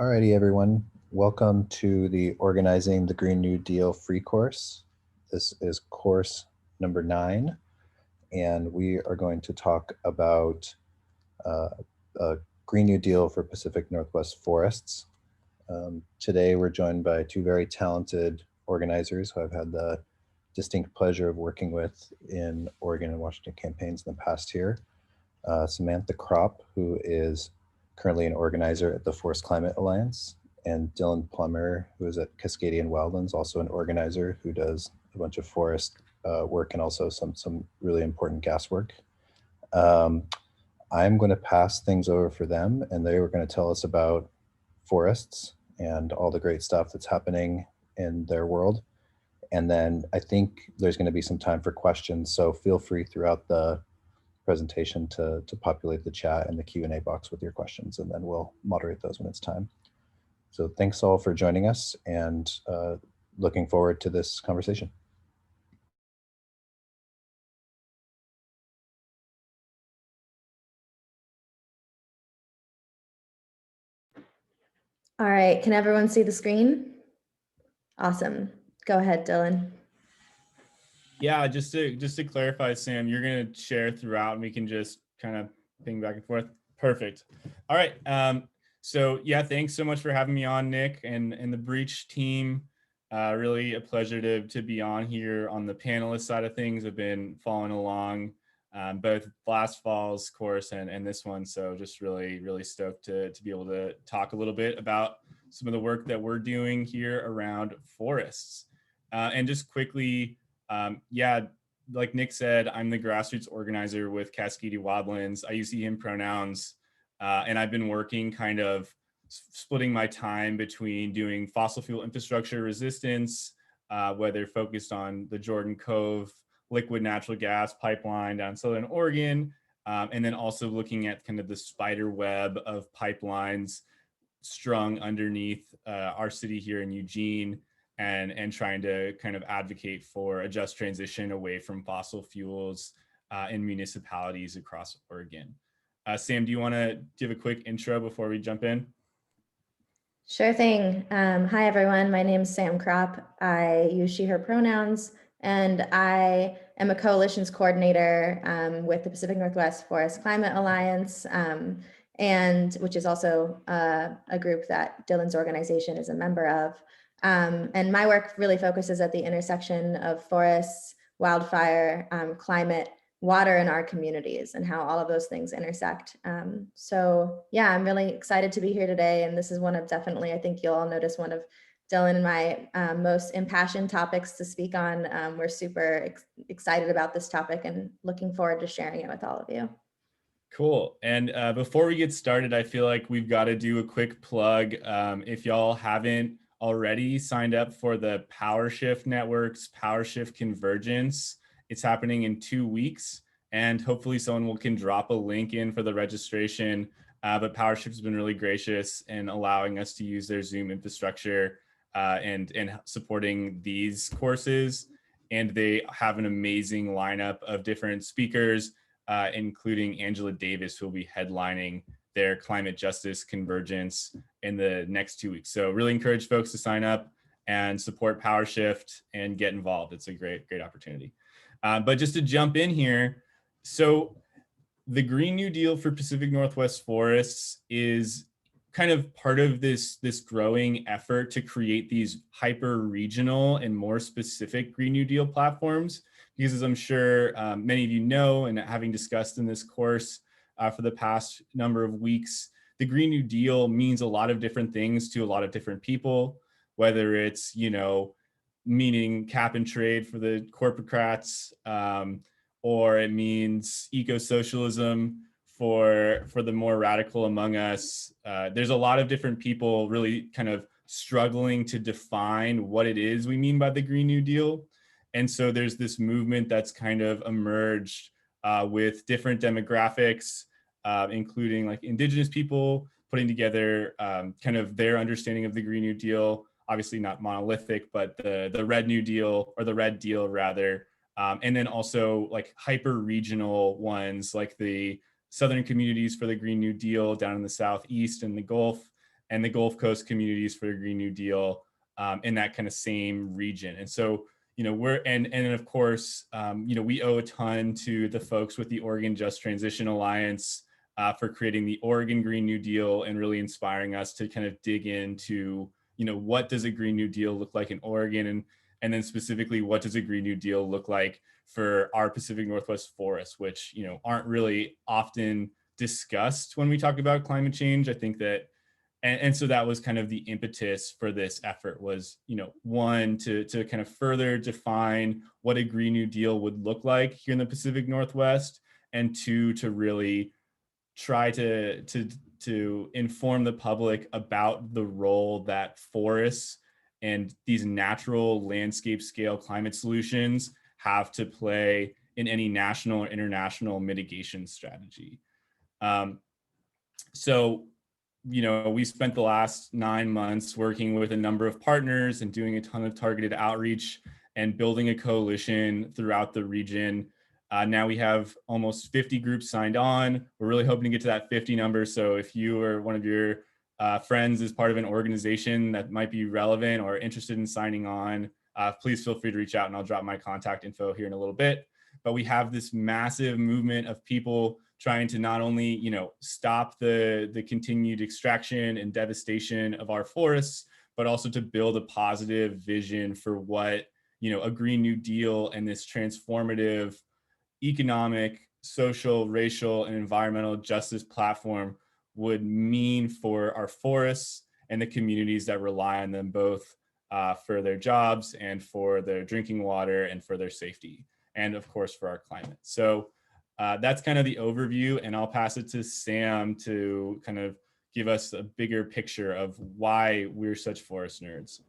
Alrighty, everyone. Welcome to the Organizing the Green New Deal free course. This is course number 9, and we are going to talk about a Green New Deal for Pacific Northwest forests. Today, we're joined by two very talented organizers who I've had the distinct pleasure of working with in Oregon and Washington campaigns in the past year. Samantha Krop, who is currently an organizer at the Forest Climate Alliance, and Dylan Plummer, who is at Cascadian Wildlands, also an organizer who does a bunch of forest work and also some really important gas work. I'm going to pass things over for them, and they were going to tell us about forests and all the great stuff that's happening in their world. And then I think there's going to be some time for questions, so feel free throughout the presentation to populate the chat and the Q&A box with your questions, and then we'll moderate those when it's time. So thanks all for joining us, and looking forward to this conversation. All right, can everyone see the screen? Awesome. Go ahead, Dylan. Yeah, just to clarify, Sam, you're gonna share throughout and we can just kind of ping back and forth. Perfect. All right. So yeah, thanks so much for having me on, Nick, and the Breach team. Really a pleasure to be on here on the panelist side of things. I've been following along both last fall's course and this one. So just really stoked to be able to talk a little bit about some of the work that we're doing here around forests. And just quickly, yeah, like Nick said, I'm the grassroots organizer with Cascadian Wildlands. I use he, him pronouns, and I've been working kind of splitting my time between doing fossil fuel infrastructure resistance, whether focused on the Jordan Cove liquid natural gas pipeline down in Southern Oregon, and then also looking at kind of the spider web of pipelines strung underneath our city here in Eugene, and trying to kind of advocate for a just transition away from fossil fuels in municipalities across Oregon. Sam, do you want to give a quick intro before we jump in? Sure thing. Hi, everyone. My name is Sam Krop. I use she, her pronouns, and I am a coalitions coordinator with the Pacific Northwest Forest Climate Alliance, and which is also a group that Dylan's organization is a member of. And my work really focuses at the intersection of forests, wildfire, climate, water in our communities, and how all of those things intersect. So yeah, I'm really excited to be here today. And this is one of definitely, I think you'll all notice, one of Dylan and my most impassioned topics to speak on. We're super excited about this topic and looking forward to sharing it with all of you. Cool. And before we get started, I feel like we've got to do a quick plug. If y'all haven't already signed up for the PowerShift Network's PowerShift Convergence, it's happening in 2 weeks, and hopefully someone can drop a link in for the registration. But PowerShift has been really gracious in allowing us to use their Zoom infrastructure and supporting these courses. And they have an amazing lineup of different speakers, including Angela Davis, who will be headlining their climate justice convergence in the next 2 weeks. So really encourage folks to sign up and support PowerShift and get involved. It's a great opportunity. But just to jump in here, so the Green New Deal for Pacific Northwest forests is kind of part of this growing effort to create these hyper-regional and more specific Green New Deal platforms. Because as I'm sure many of you know, and having discussed in this course for the past number of weeks, the Green New Deal means a lot of different things to a lot of different people, whether it's, meaning cap and trade for the corporates, or it means eco-socialism for the more radical among us. There's a lot of different people really kind of struggling to define what it is we mean by the Green New Deal. And so there's this movement that's kind of emerged with different demographics, including like Indigenous people putting together kind of their understanding of the Green New Deal. Obviously not monolithic, but the Red New Deal, or the Red Deal rather. And then also like hyper-regional ones like the Southern Communities for the Green New Deal down in the Southeast and the Gulf, and the Gulf Coast communities for the Green New Deal in that kind of same region. And so, and of course, we owe a ton to the folks with the Oregon Just Transition Alliance for creating the Oregon Green New Deal and really inspiring us to kind of dig into, what does a Green New Deal look like in Oregon, and then specifically, what does a Green New Deal look like for our Pacific Northwest forests, which, aren't really often discussed when we talk about climate change. I think that, and so that was kind of the impetus for this effort was, one, to kind of further define what a Green New Deal would look like here in the Pacific Northwest, and two, to really try to inform the public about the role that forests and these natural landscape scale climate solutions have to play in any national or international mitigation strategy. So, we spent the last 9 months working with a number of partners and doing a ton of targeted outreach and building a coalition throughout the region. Now we have almost 50 groups signed on. We're really hoping to get to that 50 number. So if you or one of your friends is part of an organization that might be relevant or interested in signing on, please feel free to reach out, and I'll drop my contact info here in a little bit. But we have this massive movement of people trying to not only, stop the continued extraction and devastation of our forests, but also to build a positive vision for what, a Green New Deal and this transformative economic, social, racial, and environmental justice platform would mean for our forests and the communities that rely on them, both for their jobs and for their drinking water and for their safety, and of course for our climate. So that's kind of the overview, and I'll pass it to Sam to kind of give us a bigger picture of why we're such forest nerds.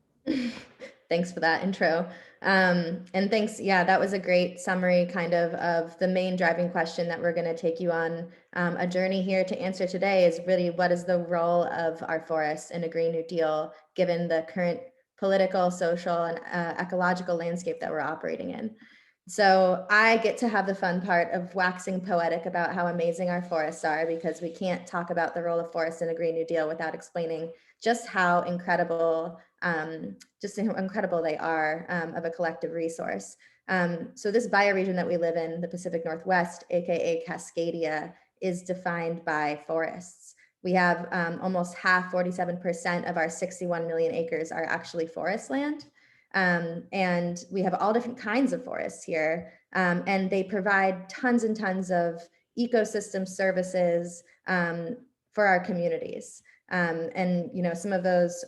Thanks for that intro. And thanks. Yeah, that was a great summary kind of the main driving question that we're going to take you on a journey here to answer today is really, what is the role of our forests in a Green New Deal, given the current political, social, and ecological landscape that we're operating in? So I get to have the fun part of waxing poetic about how amazing our forests are, because we can't talk about the role of forests in a Green New Deal without explaining just how incredible they are of a collective resource. So this bioregion that we live in, the Pacific Northwest, aka Cascadia, is defined by forests. We have almost half, 47% of our 61 million acres are actually forest land. And we have all different kinds of forests here, and they provide tons and tons of ecosystem services for our communities. And some of those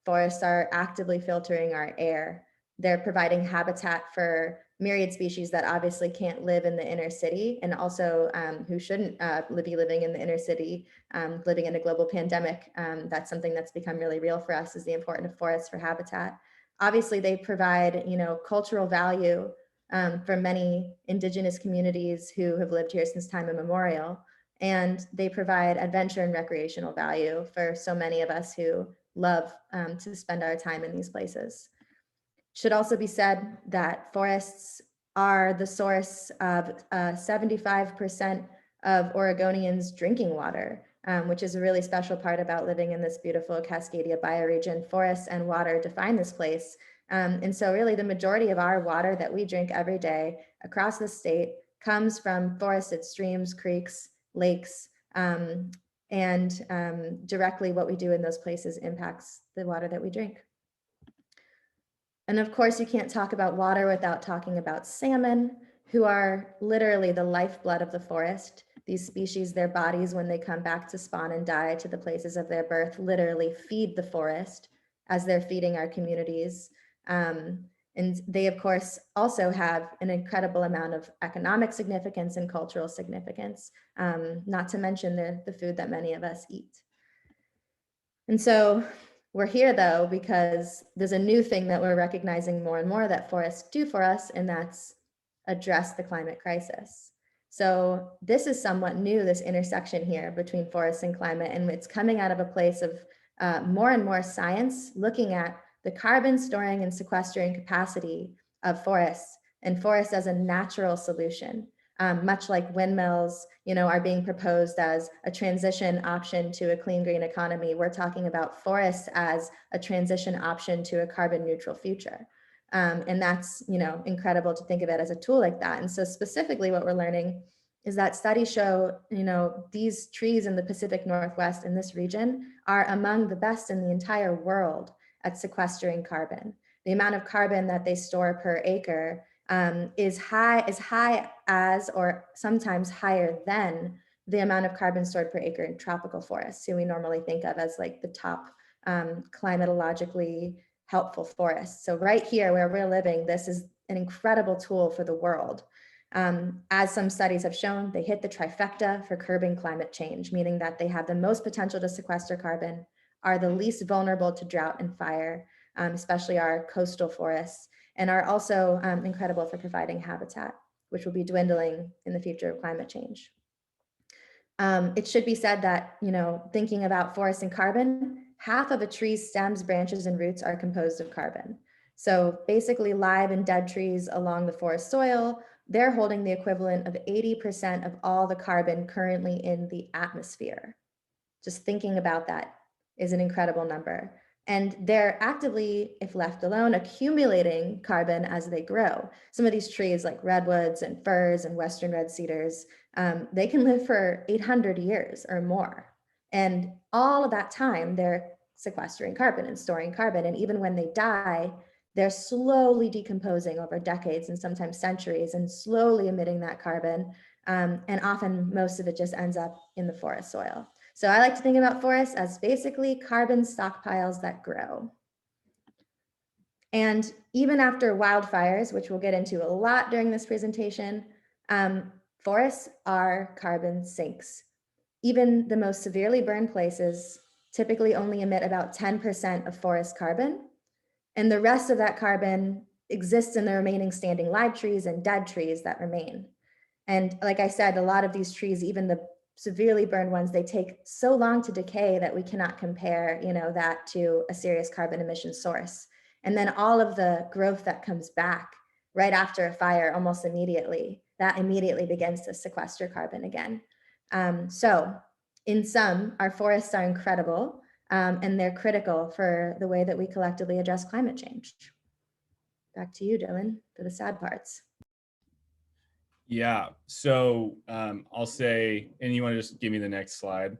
forests are actively filtering our air. They're providing habitat for myriad species that obviously can't live in the inner city, and also who shouldn't be living in the inner city, living in a global pandemic. That's something that's become really real for us, is the importance of forests for habitat. Obviously, they provide, cultural value for many indigenous communities who have lived here since time immemorial. And they provide adventure and recreational value for so many of us who love to spend our time in these places. Should also be said that forests are the source of 75% of Oregonians' drinking water, which is a really special part about living in this beautiful Cascadia bioregion. Forests and water define this place. And so really the majority of our water that we drink every day across the state comes from forested streams, creeks, lakes, and directly what we do in those places impacts the water that we drink. And of course, you can't talk about water without talking about salmon, who are literally the lifeblood of the forest. These species, their bodies, when they come back to spawn and die to the places of their birth, literally feed the forest as they're feeding our communities. And they, of course, also have an incredible amount of economic significance and cultural significance, not to mention the food that many of us eat. And so we're here, though, because there's a new thing that we're recognizing more and more that forests do for us, and that's address the climate crisis. So this is somewhat new, this intersection here between forests and climate, and it's coming out of a place of more and more science looking at the carbon storing and sequestering capacity of forests, and forests as a natural solution. much like windmills, are being proposed as a transition option to a clean green economy. We're talking about forests as a transition option to a carbon neutral future. And that's, incredible to think of it as a tool like that. And so specifically what we're learning is that studies show, these trees in the Pacific Northwest in this region are among the best in the entire world at sequestering carbon. The amount of carbon that they store per acre is high as, or sometimes higher than, the amount of carbon stored per acre in tropical forests, who we normally think of as like the top climatologically helpful forests. So right here where we're living, this is an incredible tool for the world. As some studies have shown, they hit the trifecta for curbing climate change, meaning that they have the most potential to sequester carbon, are the least vulnerable to drought and fire, especially our coastal forests, and are also incredible for providing habitat, which will be dwindling in the future of climate change. It should be said that, thinking about forests and carbon, half of a tree's stems, branches, and roots are composed of carbon. So basically live and dead trees along the forest soil, they're holding the equivalent of 80% of all the carbon currently in the atmosphere. Just thinking about that is an incredible number. And they're actively, if left alone, accumulating carbon as they grow. Some of these trees like redwoods and firs and western red cedars, they can live for 800 years or more. And all of that time, they're sequestering carbon and storing carbon. And even when they die, they're slowly decomposing over decades and sometimes centuries and slowly emitting that carbon. And often most of it just ends up in the forest soil. So I like to think about forests as basically carbon stockpiles that grow. And even after wildfires, which we'll get into a lot during this presentation, forests are carbon sinks. Even the most severely burned places typically only emit about 10% of forest carbon. And the rest of that carbon exists in the remaining standing live trees and dead trees that remain. And like I said, a lot of these trees, even the severely burned ones, they take so long to decay that we cannot compare, that to a serious carbon emission source. And then all of the growth that comes back right after a fire, almost immediately, that immediately begins to sequester carbon again. So in sum, our forests are incredible, and they're critical for the way that we collectively address climate change. Back to you, Dylan, for the sad parts. Yeah, so I'll say, and you want to just give me the next slide?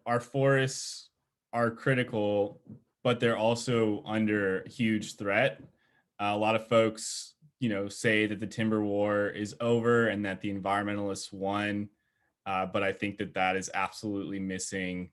Our forests are critical, but they're also under huge threat. A lot of folks, say that the timber war is over and that the environmentalists won, but I think that is absolutely missing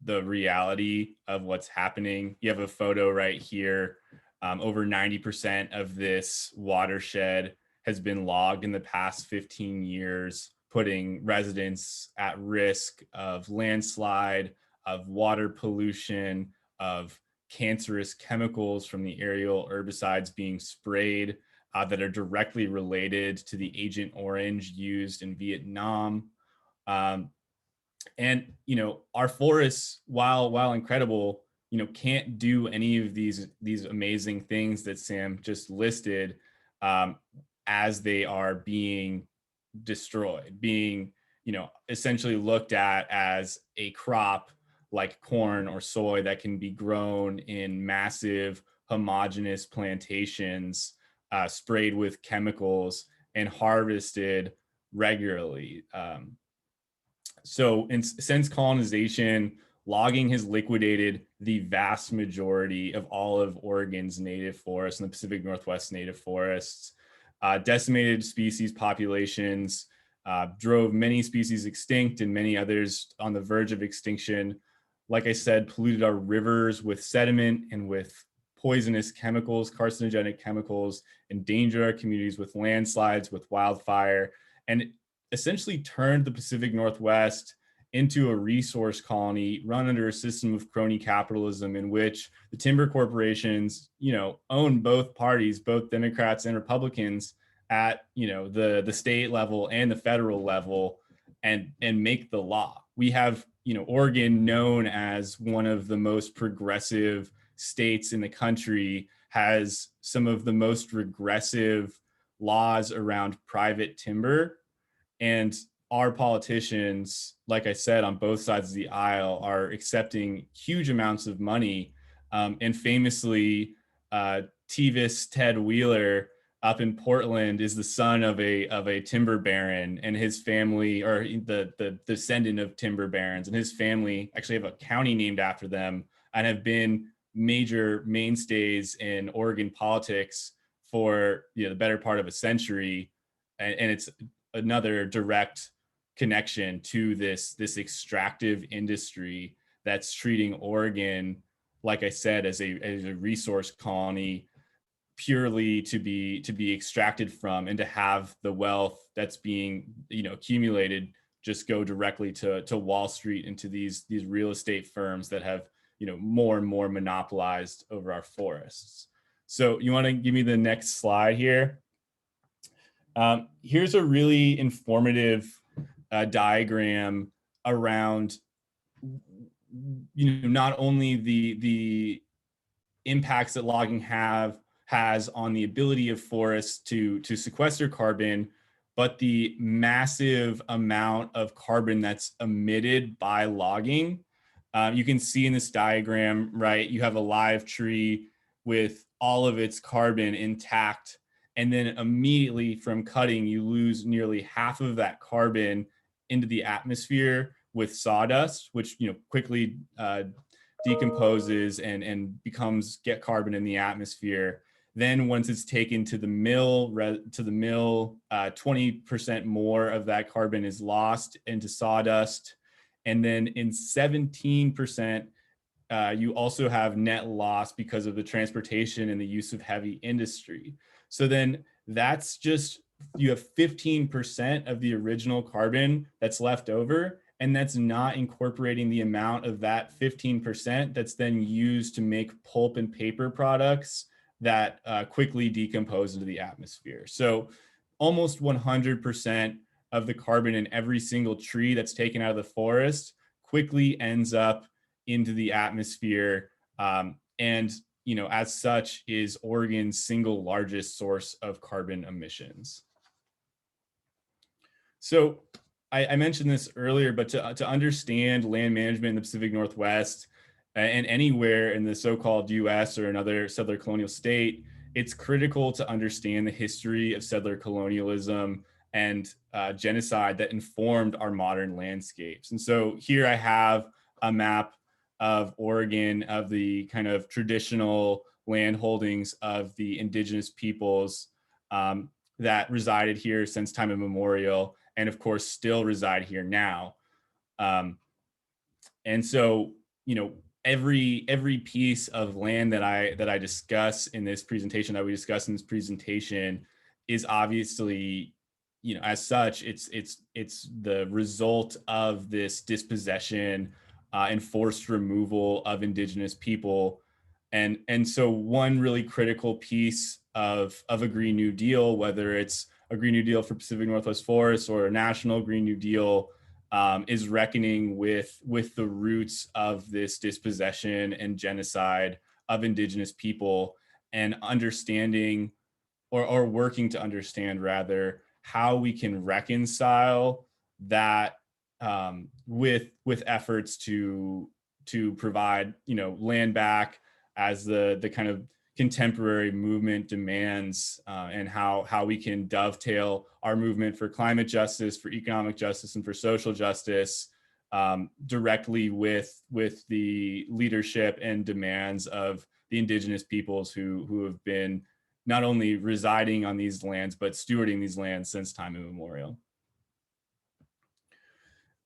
the reality of what's happening. You have a photo right here. Over 90% of this watershed has been logged in the past 15 years, putting residents at risk of landslide, of water pollution, of cancerous chemicals from the aerial herbicides being sprayed that are directly related to the Agent Orange used in Vietnam. And our forests, while incredible, can't do any of these amazing things that Sam just listed, as they are being destroyed, being essentially looked at as a crop like corn or soy that can be grown in massive homogeneous plantations, sprayed with chemicals and harvested regularly. So since colonization, logging has liquidated the vast majority of all of Oregon's native forests and the Pacific Northwest native forests. Decimated species populations, drove many species extinct and many others on the verge of extinction. Like I said, polluted our rivers with sediment and with poisonous chemicals, carcinogenic chemicals, endangered our communities with landslides, with wildfire, and essentially turned the Pacific Northwest into a resource colony run under a system of crony capitalism in which the timber corporations, own both parties, both Democrats and Republicans at, the state level and the federal level, and make the law. We have, Oregon, known as one of the most progressive states in the country, has some of the most regressive laws around private timber. And our politicians, like I said, on both sides of the aisle, are accepting huge amounts of money. And famously, Tevis Ted Wheeler up in Portland is the son of a timber baron, and his family, or the descendant of timber barons, and his family actually have a county named after them and have been major mainstays in Oregon politics for the better part of a century. And it's another direct connection to this extractive industry that's treating Oregon, like I said, as a resource colony, purely to be extracted from, and to have the wealth that's being accumulated just go directly to Wall Street and to these real estate firms that have more and more monopolized over our forests. So you want to give me the next slide here? Here's a really informative diagram around not only the impacts that logging has on the ability of forests to sequester carbon, but the massive amount of carbon that's emitted by logging. You can see in this diagram, right, you have a live tree with all of its carbon intact, and then immediately from cutting, you lose nearly half of that carbon into the atmosphere with sawdust, which quickly decomposes and get carbon in the atmosphere. Then once it's taken to the mill, 20% more of that carbon is lost into sawdust. And then in 17%, you also have net loss because of the transportation and the use of heavy industry. So then that's just, you have 15% of the original carbon that's left over, and that's not incorporating the amount of that 15% that's then used to make pulp and paper products that quickly decompose into the atmosphere. So almost 100% of the carbon in every single tree that's taken out of the forest quickly ends up into the atmosphere. And as such, is Oregon's single largest source of carbon emissions. So I mentioned this earlier, but to understand land management in the Pacific Northwest and anywhere in the so-called US or another settler colonial state, it's critical to understand the history of settler colonialism and genocide that informed our modern landscapes. And so here I have a map of Oregon, of the kind of traditional land holdings of the indigenous peoples that resided here since time immemorial, and of course still reside here now. And so, every piece of land that I discuss in this presentation, that we discuss in this presentation, is obviously, as such, it's the result of this dispossession and forced removal of indigenous people. And so one really critical piece of a Green New Deal, whether it's a Green New Deal for Pacific Northwest forests or a national Green New Deal, is reckoning with the roots of this dispossession and genocide of indigenous people, and understanding, or working to understand rather, how we can reconcile that with efforts to provide land back as the kind of contemporary movement demands, and how we can dovetail our movement for climate justice, for economic justice, and for social justice directly with the leadership and demands of the indigenous peoples who have been not only residing on these lands, but stewarding these lands since time immemorial.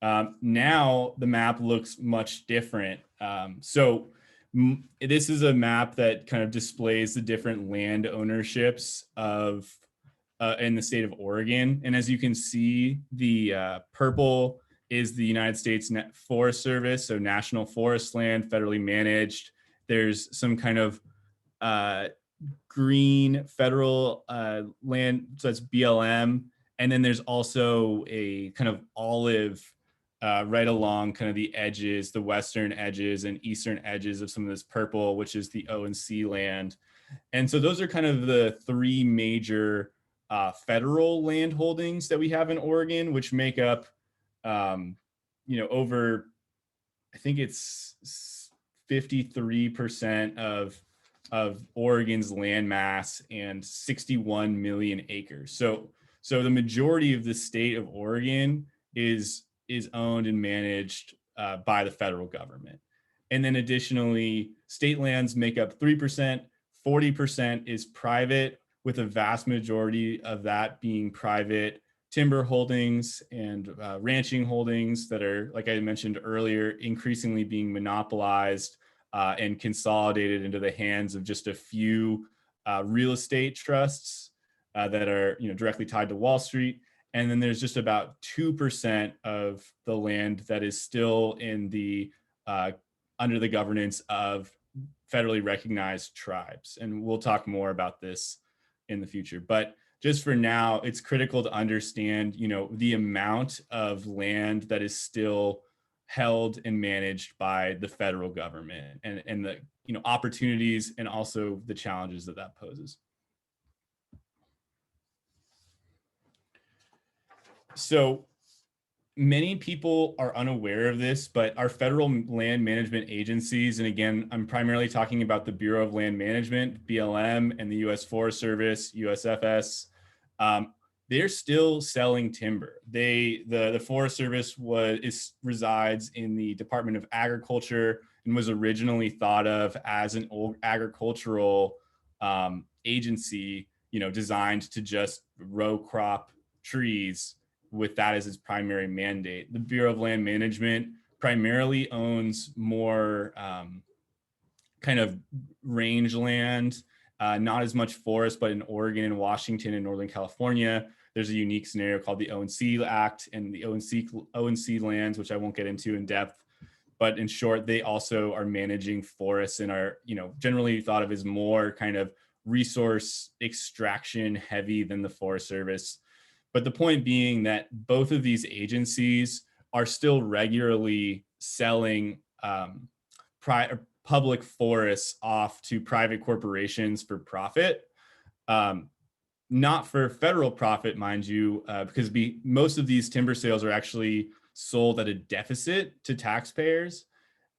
Now the map looks much different. So this is a map that kind of displays the different land ownerships of in the state of Oregon. And as you can see, the purple is the United States Forest Service, so national forest land, federally managed. There's some kind of green federal land, so that's BLM. And then there's also a kind of olive right along kind of the edges, the western edges and eastern edges of some of this purple, which is the O&C land. And so those are kind of the three major federal land holdings that we have in Oregon, which make up, over, I think it's 53% of Oregon's land mass and 61 million acres. So the majority of the state of Oregon is owned and managed by the federal government. And then additionally, state lands make up 3%, 40% is private, with a vast majority of that being private timber holdings and ranching holdings that are, like I mentioned earlier, increasingly being monopolized and consolidated into the hands of just a few real estate trusts that are directly tied to Wall Street. And then there's just about 2% of the land that is still in the under the governance of federally recognized tribes. And we'll talk more about this in the future. But just for now, it's critical to understand, the amount of land that is still held and managed by the federal government, and the, opportunities and also the challenges that poses. So many people are unaware of this, but our federal land management agencies, and again, I'm primarily talking about the Bureau of Land Management, BLM, and the U.S. Forest Service, USFS, they're still selling timber. The Forest Service resides in the Department of Agriculture and was originally thought of as an old agricultural agency, designed to just row crop trees with that as its primary mandate. The Bureau of Land Management primarily owns more kind of rangeland, not as much forest, but in Oregon and Washington and Northern California, there's a unique scenario called the ONC Act and the ONC lands, which I won't get into in depth. But in short, they also are managing forests and are, generally thought of as more kind of resource extraction heavy than the Forest Service. But the point being that both of these agencies are still regularly selling public forests off to private corporations for profit, not for federal profit, mind you, because most of these timber sales are actually sold at a deficit to taxpayers,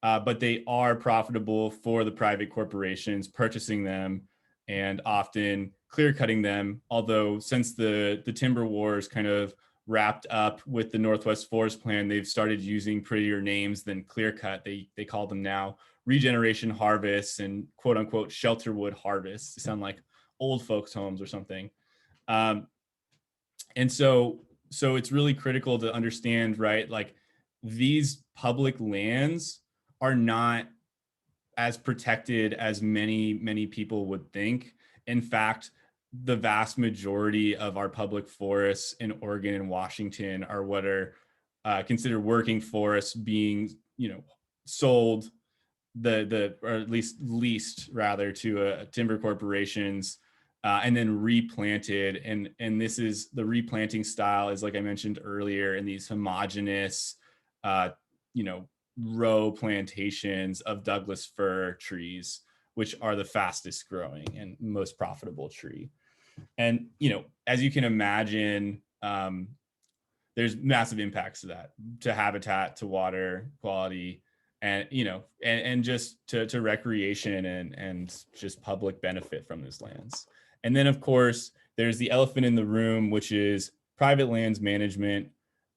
but they are profitable for the private corporations purchasing them and often clear cutting them. Although since the timber wars kind of wrapped up with the Northwest Forest Plan, they've started using prettier names than clear cut. They call them now regeneration harvests and quote unquote shelterwood harvests. They sound like old folks' homes or something. And so it's really critical to understand, right? Like, these public lands are not as protected as many people would think. In fact, the vast majority of our public forests in Oregon and Washington are what are considered working forests, being sold or at least leased rather to timber corporations, and then replanted. And this is the replanting style is, like I mentioned earlier, in these homogeneous row plantations of Douglas fir trees, which are the fastest growing and most profitable tree. And, as you can imagine, there's massive impacts to that, to habitat, to water quality, and, and just to recreation and just public benefit from those lands. And then, of course, there's the elephant in the room, which is private lands management.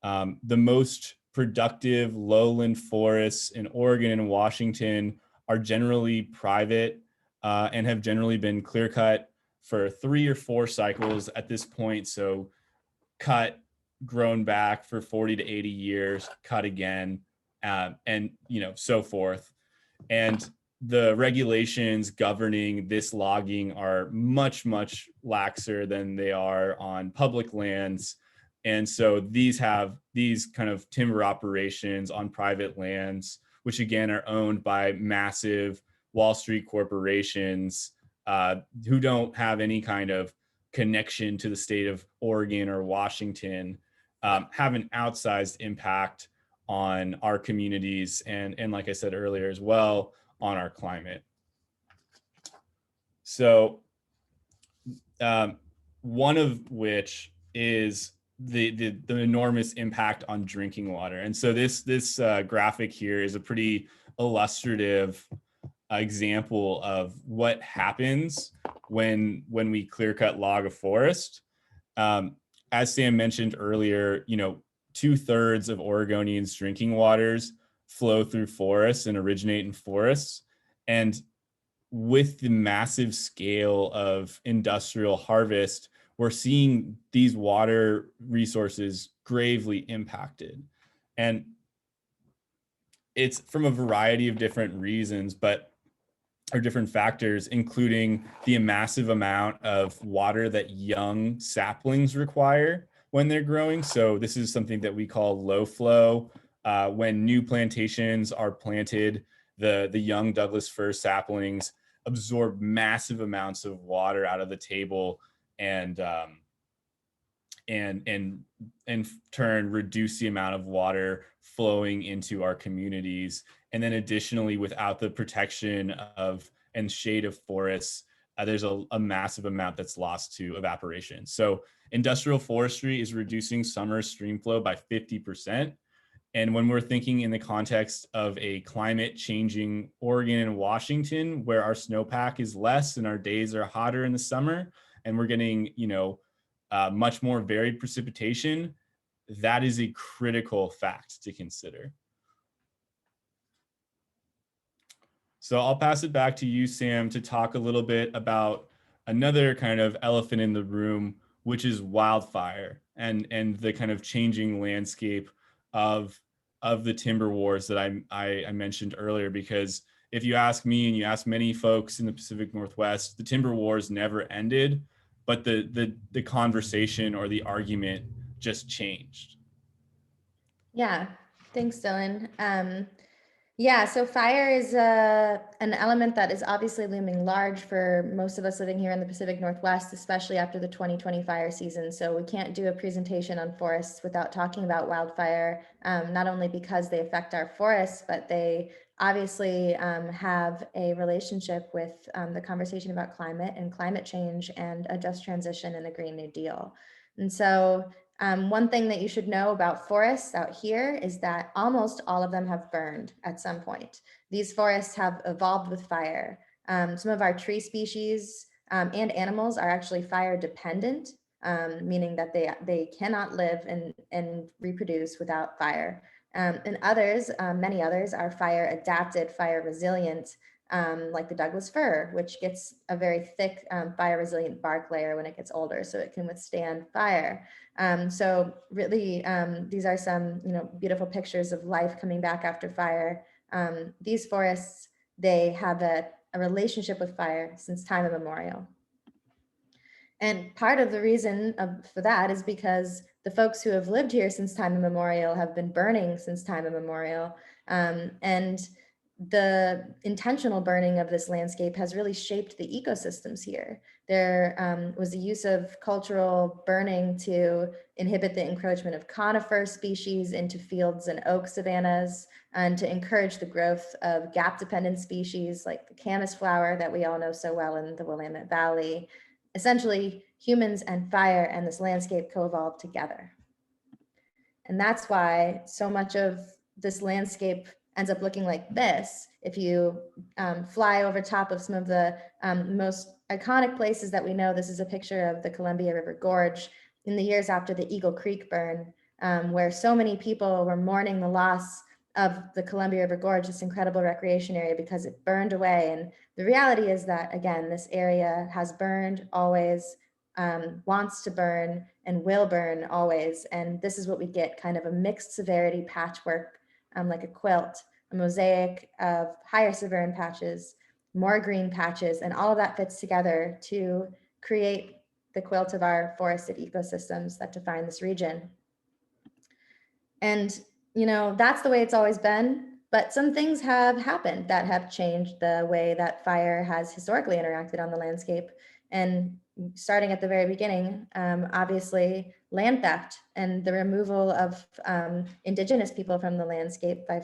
The most productive lowland forests in Oregon and Washington are generally private and have generally been clear cut for 3 or 4 cycles at this point. So cut, grown back for 40 to 80 years, cut again, and so forth. And the regulations governing this logging are much laxer than they are on public lands. And so these have these kind of timber operations on private lands, which again are owned by massive Wall Street corporations who don't have any kind of connection to the state of Oregon or Washington, have an outsized impact on our communities and like I said earlier as well, on our climate. So one of which is the enormous impact on drinking water. And so this graphic here is a pretty illustrative example of what happens when we clear cut log a forest. As Sam mentioned earlier, 2/3 of Oregonians' drinking waters flow through forests and originate in forests. And with the massive scale of industrial harvest, we're seeing these water resources gravely impacted. And it's from a variety of different reasons, or different factors, including the massive amount of water that young saplings require when they're growing. So this is something that we call low flow. When new plantations are planted, the young Douglas fir saplings absorb massive amounts of water out of the table, and in turn reduce the amount of water flowing into our communities. And then additionally, without the protection of and shade of forests, there's a massive amount that's lost to evaporation. So industrial forestry is reducing summer stream flow by 50%. And when we're thinking in the context of a climate changing Oregon and Washington, where our snowpack is less and our days are hotter in the summer, and we're getting, much more varied precipitation, that is a critical fact to consider. So I'll pass it back to you, Sam, to talk a little bit about another kind of elephant in the room, which is wildfire and the kind of changing landscape of the timber wars that I mentioned earlier. Because if you ask me and you ask many folks in the Pacific Northwest, the timber wars never ended, but the conversation or the argument just changed. Yeah, thanks, Dylan. Yeah, so fire is an element that is obviously looming large for most of us living here in the Pacific Northwest, especially after the 2020 fire season. So we can't do a presentation on forests without talking about wildfire, not only because they affect our forests, but they obviously have a relationship with the conversation about climate and climate change and a just transition in the Green New Deal. And so one thing that you should know about forests out here is that almost all of them have burned at some point. These forests have evolved with fire. Some of our tree species and animals are actually fire dependent, meaning that they cannot live and reproduce without fire. And others, many others, are fire adapted, fire resilient, like the Douglas fir, which gets a very thick fire resilient bark layer when it gets older, so it can withstand fire. So really, these are some beautiful pictures of life coming back after fire. These forests, they have a relationship with fire since time immemorial. And part of the reason for that is because the folks who have lived here since time immemorial have been burning since time immemorial. And the intentional burning of this landscape has really shaped the ecosystems here. There was the use of cultural burning to inhibit the encroachment of conifer species into fields and oak savannas, and to encourage the growth of gap-dependent species like the camas flower that we all know so well in the Willamette Valley. Essentially, humans and fire and this landscape co-evolved together. And that's why so much of this landscape ends up looking like this. If you fly over top of some of the most iconic places that we know, this is a picture of the Columbia River Gorge in the years after the Eagle Creek burn, where so many people were mourning the loss of the Columbia River Gorge, this incredible recreation area, because it burned away. And the reality is that, again, this area has burned always, wants to burn, and will burn always. And this is what we get, kind of a mixed severity patchwork, like a quilt, a mosaic of higher severity patches, more green patches, and all of that fits together to create the quilt of our forested ecosystems that define this region. And that's the way it's always been, but some things have happened that have changed the way that fire has historically interacted on the landscape. And starting at the very beginning, obviously land theft and the removal of indigenous people from the landscape by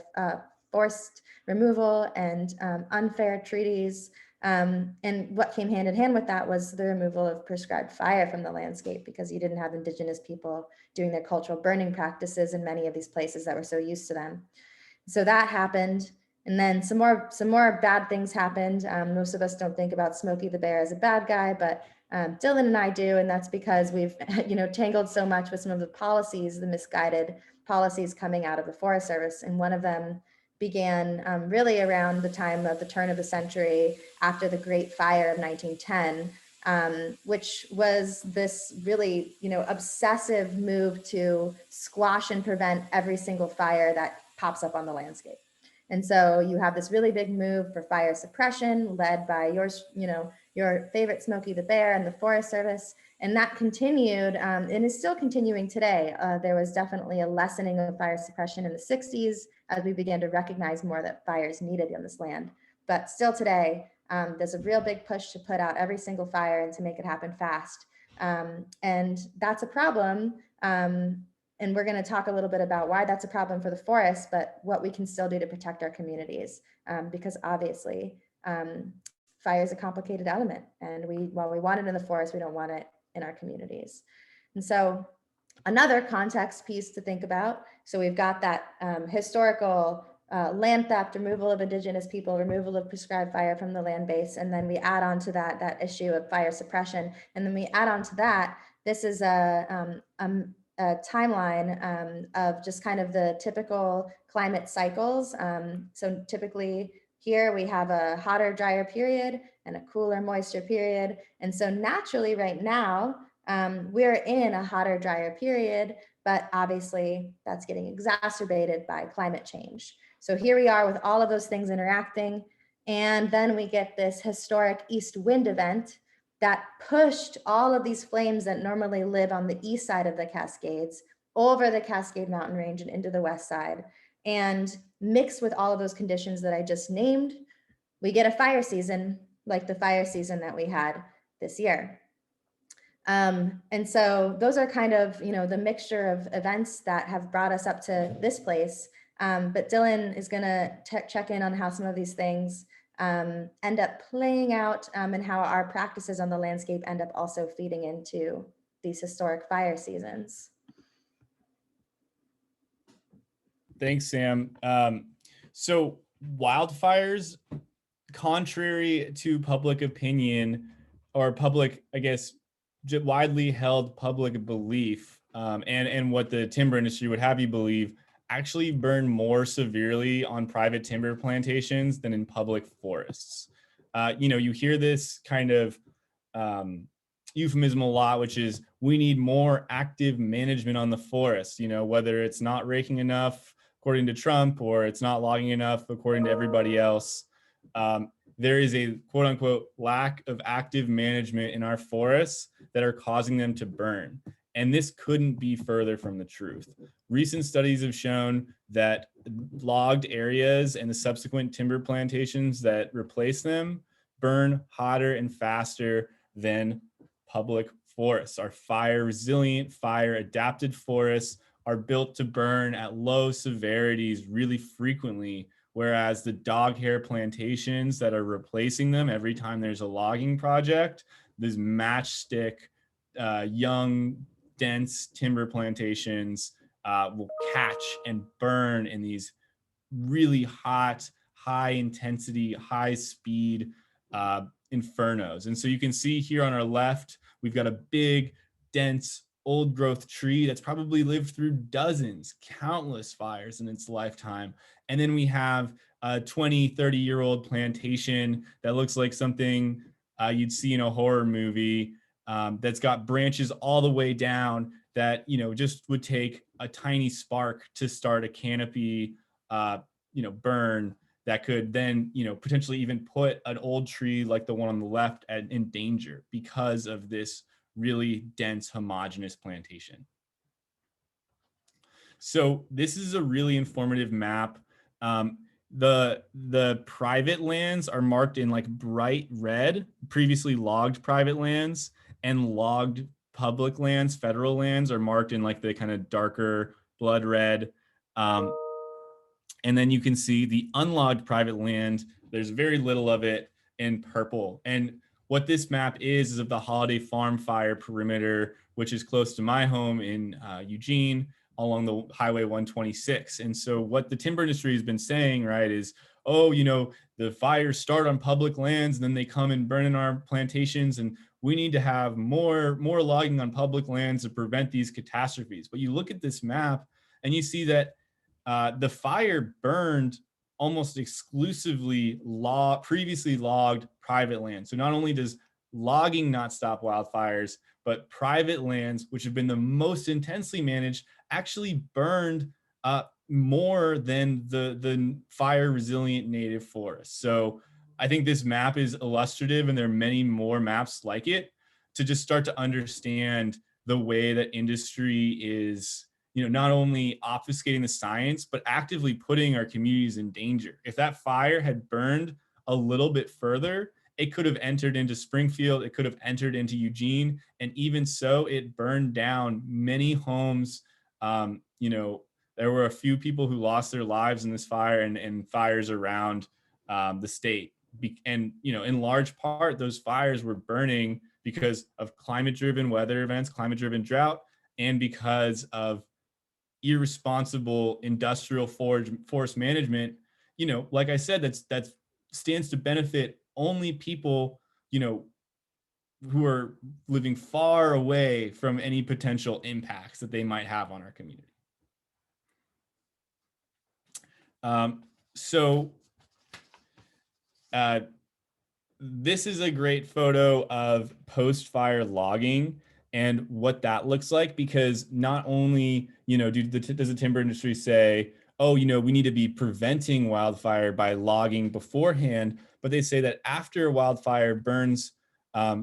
forced removal and unfair treaties And what came hand in hand with that was the removal of prescribed fire from the landscape, because you didn't have indigenous people doing their cultural burning practices in many of these places that were so used to them. So that happened. And then some more bad things happened. Most of us don't think about Smokey the Bear as a bad guy, but Dylan and I do, and that's because we've tangled so much with some of the policies, the misguided policies coming out of the Forest Service. And one of them began really around the time of the turn of the century, after the Great Fire of 1910, which was this really obsessive move to squash and prevent every single fire that pops up on the landscape. And so you have this really big move for fire suppression led by your favorite Smokey the Bear and the Forest Service. And that continued and is still continuing today. There was definitely a lessening of fire suppression in the 60s as we began to recognize more that fire is needed on this land. But still today, there's a real big push to put out every single fire and to make it happen fast. And that's a problem. And we're going to talk a little bit about why that's a problem for the forest, but what we can still do to protect our communities, because obviously fire is a complicated element, and while we want it in the forest, we don't want it in our communities. And so another context piece to think about, so we've got that historical land theft, removal of indigenous people, removal of prescribed fire from the land base, and then we add on to that issue of fire suppression, and then we add on to that, this is a timeline of just kind of the typical climate cycles. So typically here we have a hotter, drier period and a cooler, moister period. And so naturally right now, we're in a hotter, drier period, but obviously that's getting exacerbated by climate change. So here we are with all of those things interacting. And then we get this historic east wind event that pushed all of these flames that normally live on the east side of the Cascades over the Cascade Mountain Range and into the west side. And mixed with all of those conditions that I just named, we get a fire season like the fire season that we had this year. And so those are kind of, the mixture of events that have brought us up to this place. But Dylan is gonna check in on how some of these things end up playing out and how our practices on the landscape end up also feeding into these historic fire seasons. Thanks, Sam. So wildfires, contrary to public opinion or public, I guess, widely held public belief, and what the timber industry would have you believe, actually burn more severely on private timber plantations than in public forests. You hear this kind of euphemism a lot, which is we need more active management on the forest, whether it's not raking enough according to Trump or it's not logging enough according to everybody else. There is a quote unquote lack of active management in our forests that are causing them to burn. And this couldn't be further from the truth. Recent studies have shown that logged areas and the subsequent timber plantations that replace them burn hotter and faster than public forests. Our fire resilient, fire adapted forests are built to burn at low severities really frequently, whereas the dog hair plantations that are replacing them every time there's a logging project, these matchstick, young, dense timber plantations will catch and burn in these really hot, high intensity, high speed infernos. And so you can see here on our left, we've got a big, dense, old growth tree that's probably lived through dozens, countless fires in its lifetime. And then we have a 20, 30-year-old plantation that looks like something you'd see in a horror movie, that's got branches all the way down that, just would take a tiny spark to start a canopy, burn that could then, potentially even put an old tree like the one on the left in danger because of this really dense, homogeneous plantation. So this is a really informative map. The private lands are marked in like bright red, previously logged private lands, and logged public lands, federal lands, are marked in like the kind of darker blood red. And then you can see the unlogged private land, there's very little of it. in purple. And what this map is of the Holiday Farm fire perimeter, which is close to my home in Eugene along the Highway 126. And so what the timber industry has been saying, right, is, oh, you know, the fires start on public lands and then they come and burn in our plantations, and we need to have more logging on public lands to prevent these catastrophes. But you look at this map and you see that the fire burned almost exclusively previously logged private land. So not only does logging not stop wildfires, but private lands, which have been the most intensely managed, actually burned more than the fire resilient native forests. So I think this map is illustrative, and there are many more maps like it, to just start to understand the way that industry is, you know, not only obfuscating the science, but actively putting our communities in danger. If that fire had burned a little bit further, it could have entered into Springfield, it could have entered into Eugene, and even so, it burned down many homes. You know, there were a few people who lost their lives in this fire and fires around the state. And, you know, in large part, those fires were burning because of climate-driven weather events, climate-driven drought, and because of irresponsible industrial forest management. You know, like I said, that stands to benefit only people, you know, who are living far away from any potential impacts that they might have on our community. So this is a great photo of post-fire logging and what that looks like, because not only, you know, does the timber industry say, oh, you know, we need to be preventing wildfire by logging beforehand, but they say that after a wildfire burns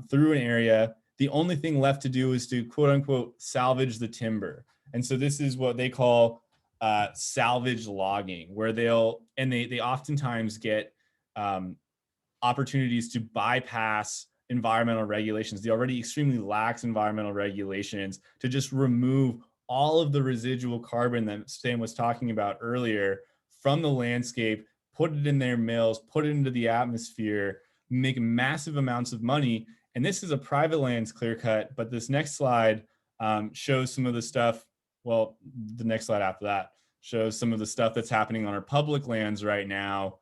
through an area, the only thing left to do is to quote unquote salvage the timber. And so this is what they call salvage logging, where they oftentimes get opportunities to bypass environmental regulations, the already extremely lax environmental regulations, to just remove all of the residual carbon that Sam was talking about earlier from the landscape, put it in their mills, put it into the atmosphere, make massive amounts of money. And this is a private lands clear cut, but this next slide shows some of the stuff. Well, the next slide after that shows some of the stuff that's happening on our public lands right now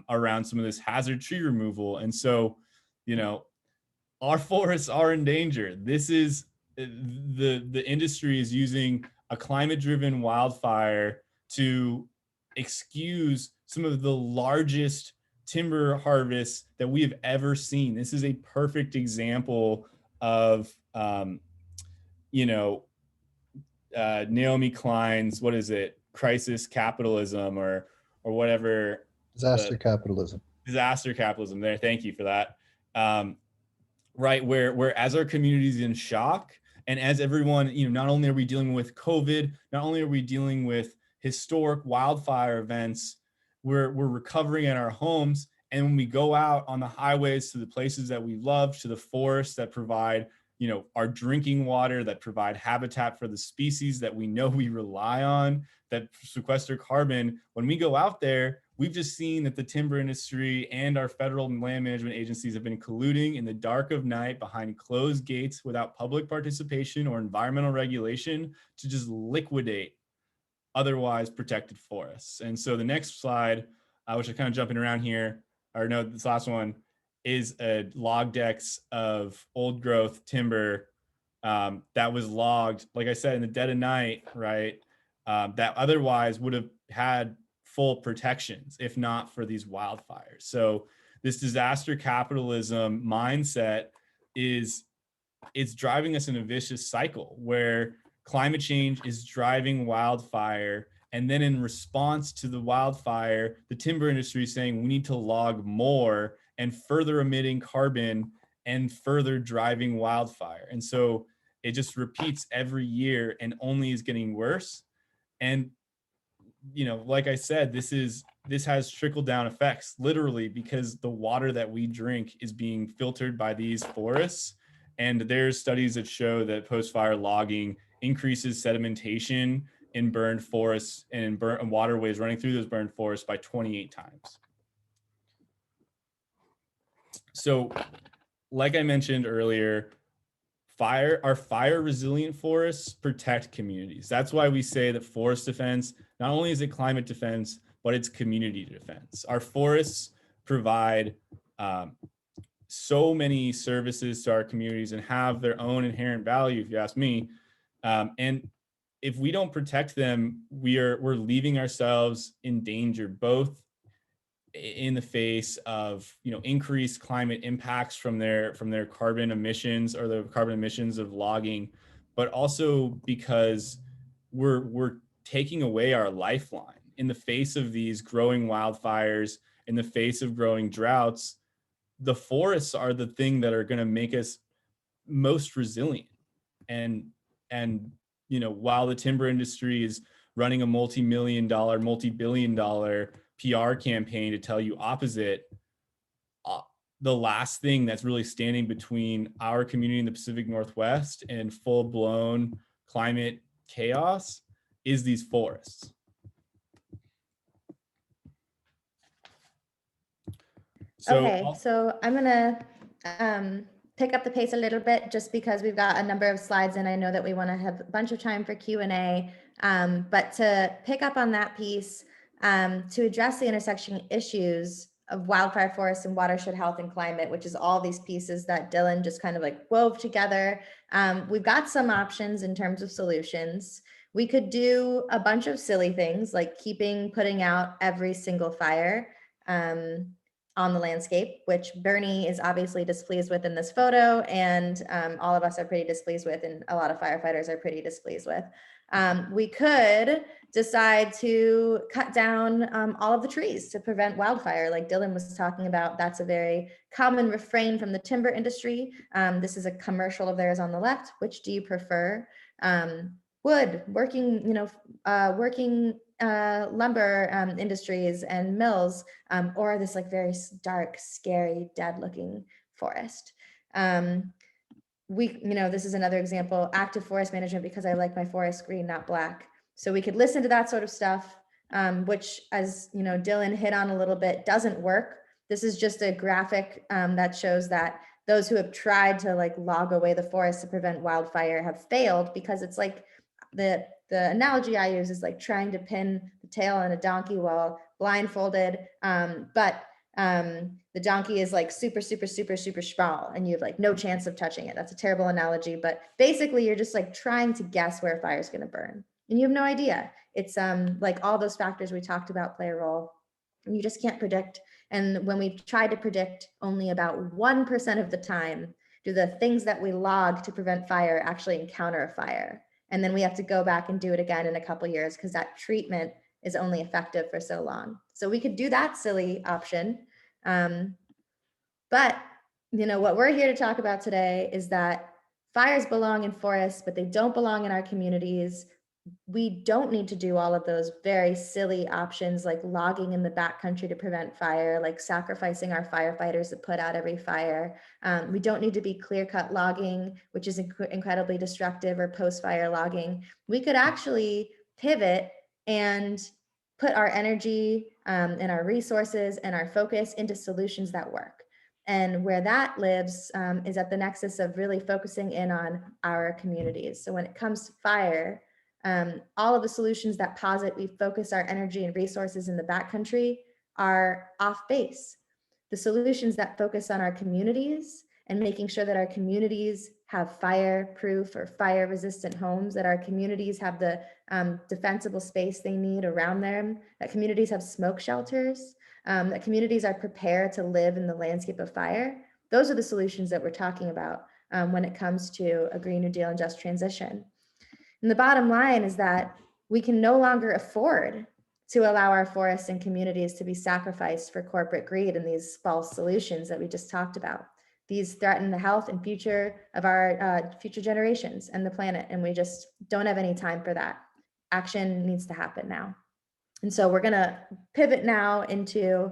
around some of this hazard tree removal. And so, you know, our forests are in danger. This is the industry is using a climate-driven wildfire to excuse some of the largest timber harvests that we have ever seen. This is a perfect example of, you know, Naomi Klein's, what is it, crisis capitalism or whatever. Disaster capitalism. Disaster capitalism there. Thank you for that. Right, where as our community is in shock, and as everyone, you know, not only are we dealing with COVID, not only are we dealing with historic wildfire events, we're recovering in our homes. And when we go out on the highways to the places that we love, to the forests that provide, you know, our drinking water, that provide habitat for the species that we know we rely on, that sequester carbon, when we go out there, we've just seen that the timber industry and our federal land management agencies have been colluding in the dark of night behind closed gates without public participation or environmental regulation to just liquidate otherwise protected forests. And so the next slide, which I'm kind of jumping around here, or no, this last one, is a log decks of old growth timber that was logged, like I said, in the dead of night, right? That otherwise would have had full protections if not for these wildfires. So this disaster capitalism mindset it's driving us in a vicious cycle where climate change is driving wildfire, and then in response to the wildfire, the timber industry is saying we need to log more and further emitting carbon and further driving wildfire. And so it just repeats every year and only is getting worse. And you know, like I said, this has trickle down effects, literally, because the water that we drink is being filtered by these forests. And there's studies that show that post-fire logging increases sedimentation in burned forests and in burnt waterways running through those burned forests by 28 times. So like I mentioned earlier, our fire resilient forests protect communities. That's why we say that forest defense, not only is it climate defense, but it's community defense. Our forests provide so many services to our communities and have their own inherent value, if you ask me. And if we don't protect them, we're leaving ourselves in danger, both in the face of increased climate impacts from their carbon emissions or the carbon emissions of logging, but also because we're taking away our lifeline in the face of these growing wildfires, in the face of growing droughts. The forests are the thing that are going to make us most resilient. And while the timber industry is running a multi-million-dollar, multi-billion-dollar PR campaign to tell you opposite, the last thing that's really standing between our community in the Pacific Northwest and full-blown climate chaos is these forests. So I'm gonna pick up the pace a little bit just because we've got a number of slides and I know that we want to have a bunch of time for Q&A. But to pick up on that piece, to address the intersection issues of wildfire forests and watershed health and climate, which is all these pieces that Dylan just kind of like wove together. We've got some options in terms of solutions. We could do a bunch of silly things like putting out every single fire on the landscape, which Bernie is obviously displeased with in this photo, and all of us are pretty displeased with, and a lot of firefighters are pretty displeased with. We could decide to cut down all of the trees to prevent wildfire, like Dylan was talking about. That's a very common refrain from the timber industry. This is a commercial of theirs on the left. Which do you prefer? Wood, working lumber industries and mills, or this like very dark, scary, dead-looking forest. This is another example, active forest management, because I like my forest green, not black. So we could listen to that sort of stuff, which, as Dylan hit on a little bit, doesn't work. This is just a graphic that shows that those who have tried to like log away the forest to prevent wildfire have failed, because it's like the analogy I use is like trying to pin the tail on a donkey while blindfolded, but the donkey is like super, super, super, super small and you have like no chance of touching it. That's a terrible analogy, but basically you're just like trying to guess where a fire is going to burn and you have no idea. It's like all those factors we talked about play a role and you just can't predict. And when we try to predict, only about 1% of the time do the things that we log to prevent fire actually encounter a fire. And then we have to go back and do it again in a couple of years because that treatment is only effective for so long. So we could do that silly option. But what we're here to talk about today is that fires belong in forests, but they don't belong in our communities. We don't need to do all of those very silly options like logging in the backcountry to prevent fire, like sacrificing our firefighters to put out every fire. We don't need to be clear-cut logging, which is incredibly destructive, or post-fire logging. We could actually pivot and put our energy and our resources and our focus into solutions that work. And where that lives is at the nexus of really focusing in on our communities. So when it comes to fire, all of the solutions that posit we focus our energy and resources in the backcountry are off base. The solutions that focus on our communities and making sure that our communities have fire-proof or fire-resistant homes, that our communities have the defensible space they need around them, that communities have smoke shelters, that communities are prepared to live in the landscape of fire. Those are the solutions that we're talking about when it comes to a Green New Deal and just transition. And the bottom line is that we can no longer afford to allow our forests and communities to be sacrificed for corporate greed and these false solutions that we just talked about. These threaten the health and future of our future generations and the planet, and we just don't have any time for that. Action needs to happen now. And so we're going to pivot now into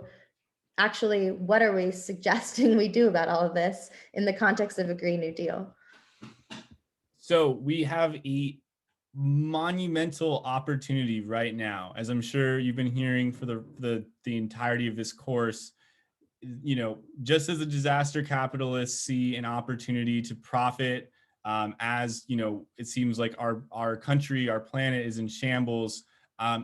actually what are we suggesting we do about all of this in the context of a Green New Deal. So we have a monumental opportunity right now, as I'm sure you've been hearing for the entirety of this course. just as the disaster capitalists see an opportunity to profit, as it seems like our country, our planet is in shambles.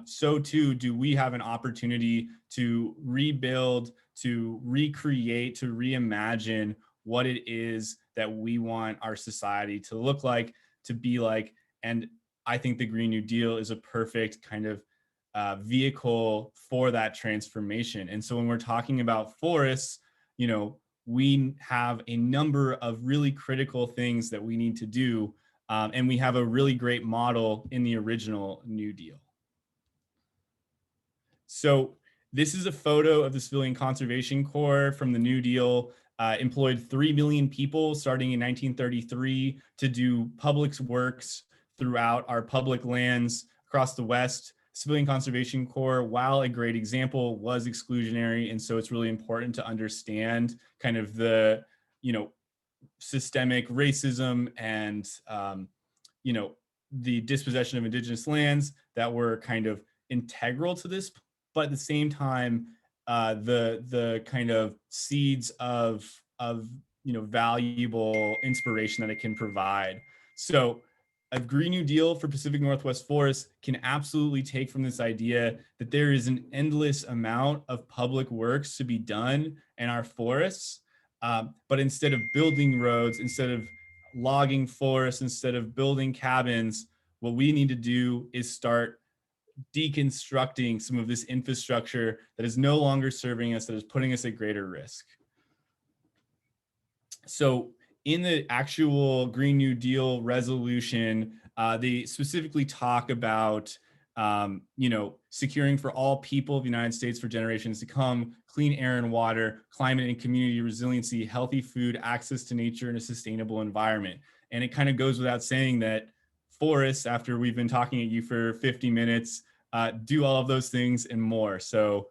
So too do we have an opportunity to rebuild, to recreate, to reimagine what it is that we want our society to look like, to be like. And I think the Green New Deal is a perfect kind of vehicle for that transformation. And so when we're talking about forests, we have a number of really critical things that we need to do. And we have a really great model in the original New Deal. So this is a photo of the Civilian Conservation Corps from the New Deal. Employed 3 million people starting in 1933 to do public works throughout our public lands across the West. Civilian Conservation Corps, while a great example, was exclusionary. And so it's really important to understand kind of the, systemic racism and, the dispossession of indigenous lands that were kind of integral to this, but at the same time, the kind of seeds of valuable inspiration that it can provide. So a Green New Deal for Pacific Northwest forests can absolutely take from this idea that there is an endless amount of public works to be done in our forests. But instead of building roads, instead of logging forests, instead of building cabins, what we need to do is start deconstructing some of this infrastructure that is no longer serving us, that is putting us at greater risk. So in the actual Green New Deal resolution, they specifically talk about securing for all people of the United States for generations to come, clean air and water, climate and community resiliency, healthy food, access to nature, and a sustainable environment. And it kind of goes without saying that forests, after we've been talking at you for 50 minutes, do all of those things and more. So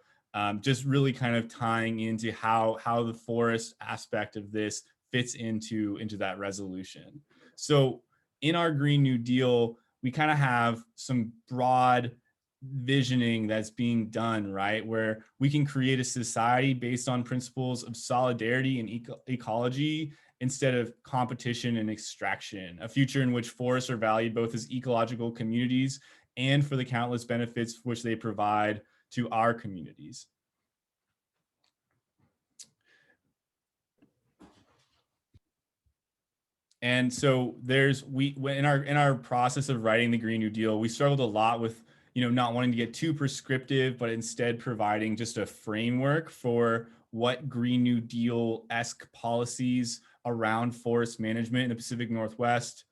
just really kind of tying into how the forest aspect of this fits into that resolution. So in our Green New Deal, we kind of have some broad visioning that's being done, right? Where we can create a society based on principles of solidarity and ecology instead of competition and extraction, a future in which forests are valued both as ecological communities and for the countless benefits which they provide to our communities. And so in our process of writing the Green New Deal, we struggled a lot with not wanting to get too prescriptive, but instead providing just a framework for what Green New Deal-esque policies around forest management in the Pacific Northwest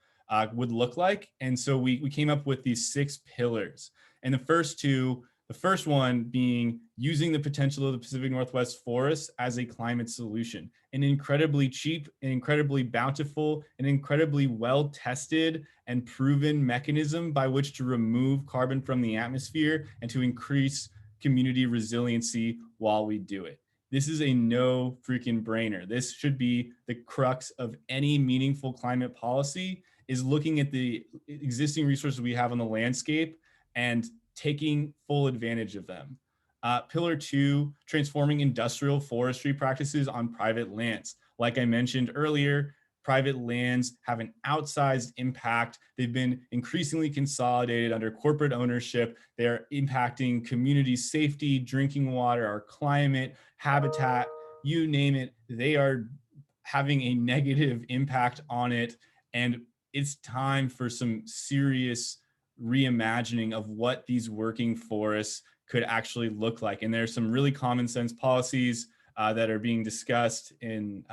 would look like. And so we came up with these 6 pillars. And the first one being using the potential of the Pacific Northwest forests as a climate solution, an incredibly cheap, an incredibly bountiful, an incredibly well-tested and proven mechanism by which to remove carbon from the atmosphere and to increase community resiliency while we do it. This is a no freaking brainer. This should be the crux of any meaningful climate policy, is looking at the existing resources we have on the landscape and taking full advantage of them. Pillar 2, transforming industrial forestry practices on private lands. Like I mentioned earlier, private lands have an outsized impact. They've been increasingly consolidated under corporate ownership. They're impacting community safety, drinking water, our climate, habitat, you name it. They are having a negative impact on it. And it's time for some serious reimagining of what these working forests could actually look like. And there's some really common sense policies that are being discussed in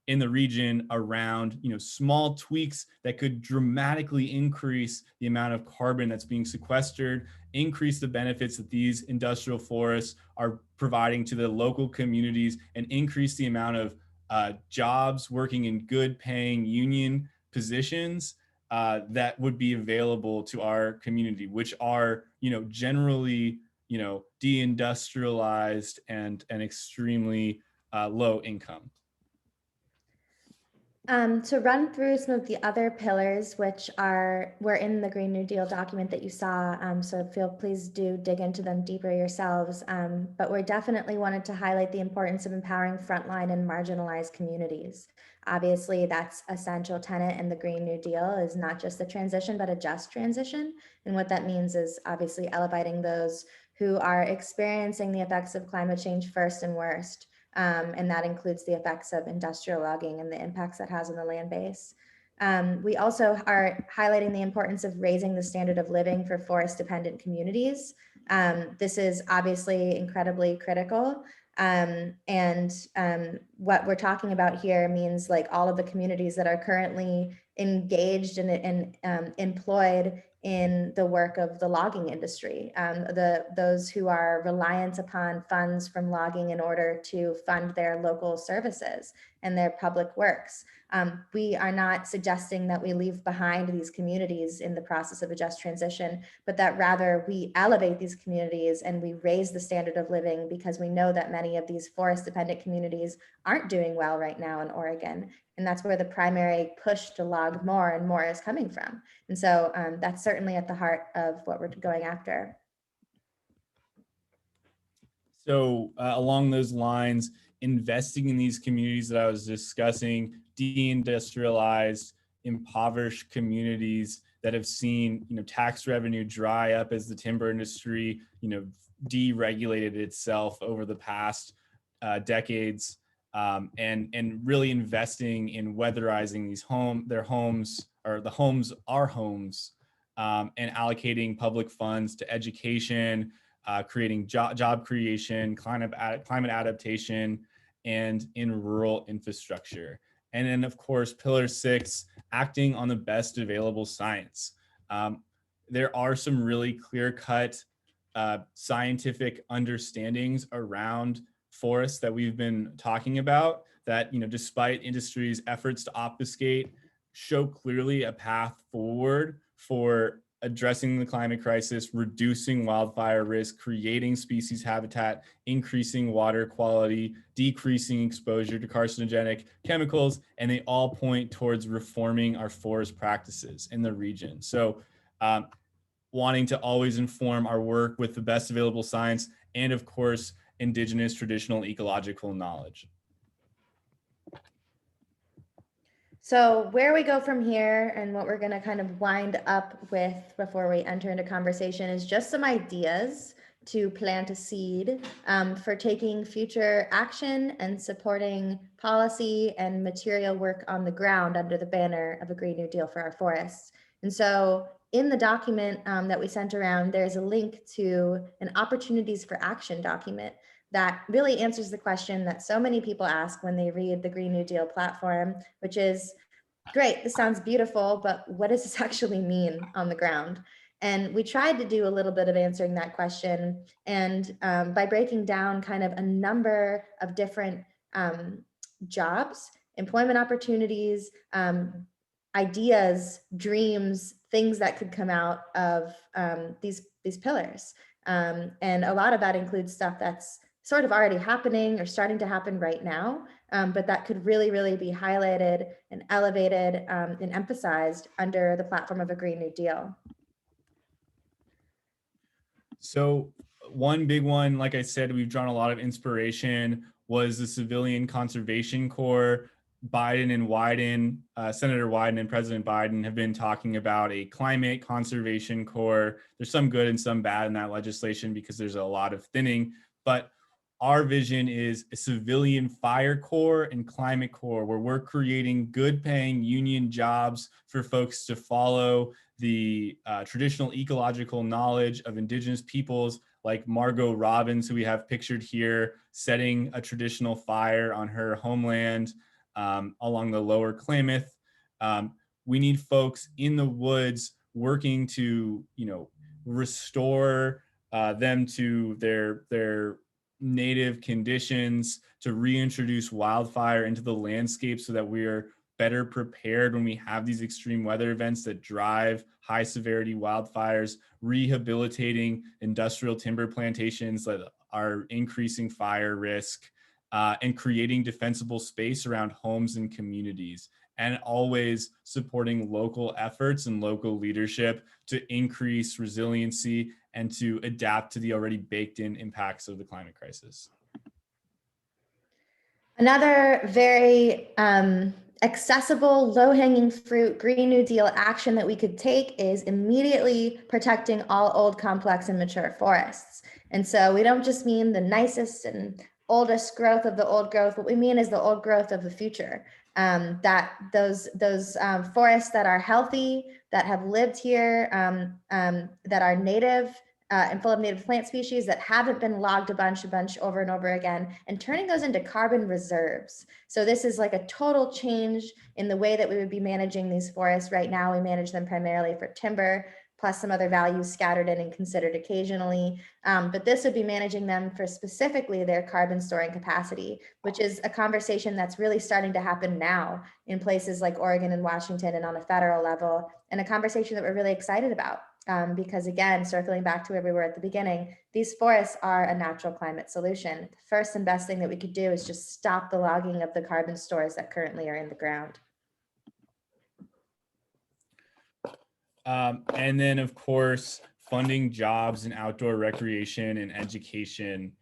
the region around small tweaks that could dramatically increase the amount of carbon that's being sequestered, increase the benefits that these industrial forests are providing to the local communities, and increase the amount of jobs working in good paying union positions that would be available to our community, which are generally deindustrialized and extremely low income. To run through some of the other pillars, which were in the Green New Deal document that you saw, so please do dig into them deeper yourselves. But we definitely wanted to highlight the importance of empowering frontline and marginalized communities. Obviously, that's a central tenet in the Green New Deal is not just a transition, but a just transition. And what that means is obviously elevating those who are experiencing the effects of climate change first and worst. And that includes the effects of industrial logging and the impacts that has on the land base. We also are highlighting the importance of raising the standard of living for forest-dependent communities. This is obviously incredibly critical. What we're talking about here means like all of the communities that are currently engaged and employed in the work of the logging industry, those who are reliant upon funds from logging in order to fund their local services and their public works. We are not suggesting that we leave behind these communities in the process of a just transition, but that rather we elevate these communities and we raise the standard of living, because we know that many of these forest dependent communities aren't doing well right now in Oregon. And that's where the primary push to log more and more is coming from. And so that's certainly at the heart of what we're going after. So along those lines, investing in these communities that I was discussing, deindustrialized, impoverished communities that have seen, tax revenue dry up as the timber industry, deregulated itself over the past decades, and really investing in weatherizing their homes, or the homes are homes, and allocating public funds to education, creating job creation, climate adaptation, and in rural infrastructure. And then, of course, Pillar 6, acting on the best available science. There are some really clear-cut scientific understandings around forests that we've been talking about that, despite industry's efforts to obfuscate, show clearly a path forward for addressing the climate crisis, reducing wildfire risk, creating species habitat, increasing water quality, decreasing exposure to carcinogenic chemicals, and they all point towards reforming our forest practices in the region. So wanting to always inform our work with the best available science and, of course, indigenous traditional ecological knowledge. So where we go from here and what we're going to kind of wind up with before we enter into conversation is just some ideas to plant a seed for taking future action and supporting policy and material work on the ground under the banner of a Green New Deal for our forests. And so in the document that we sent around, there's a link to an opportunities for action document that really answers the question that so many people ask when they read the Green New Deal platform, which is, great, this sounds beautiful, but what does this actually mean on the ground? And we tried to do a little bit of answering that question, and by breaking down kind of a number of different jobs, employment opportunities, ideas, dreams, things that could come out of these pillars. And a lot of that includes stuff that's sort of already happening or starting to happen right now, but that could really, really be highlighted and elevated and emphasized under the platform of a Green New Deal. So one big one, like I said, we've drawn a lot of inspiration, was the Civilian Conservation Corps. Biden and Wyden, Senator Wyden and President Biden have been talking about a climate conservation corps. There's some good and some bad in that legislation because there's a lot of thinning, but our vision is a civilian fire corps and climate corps, where we're creating good paying union jobs for folks to follow the traditional ecological knowledge of indigenous peoples, like Margot Robbins, who we have pictured here, setting a traditional fire on her homeland along the lower Klamath. We need folks in the woods working to, restore them to their native conditions, to reintroduce wildfire into the landscape so that we are better prepared when we have these extreme weather events that drive high severity wildfires, rehabilitating industrial timber plantations that are increasing fire risk, and creating defensible space around homes and communities. and always supporting local efforts and local leadership to increase resiliency and to adapt to the already baked in impacts of the climate crisis. Another very accessible, low-hanging fruit Green New Deal action that we could take is immediately protecting all old, complex, and mature forests. And so we don't just mean the nicest and oldest growth of the old growth. What we mean is the old growth of the future. That those forests that are healthy, that have lived here, that are native, and full of native plant species, that haven't been logged a bunch over and over again, and turning those into carbon reserves. So this is like a total change in the way that we would be managing these forests. Right now, we manage them primarily for timber, plus some other values scattered in and considered occasionally. But this would be managing them for specifically their carbon storing capacity, which is a conversation that's really starting to happen now in places like Oregon and Washington and on a federal level, and a conversation that we're really excited about. Because again, circling back to where we were at the beginning, these forests are a natural climate solution. The first and best thing that we could do is just stop the logging of the carbon stores that currently are in the ground. And then, of course, funding jobs in outdoor recreation and education.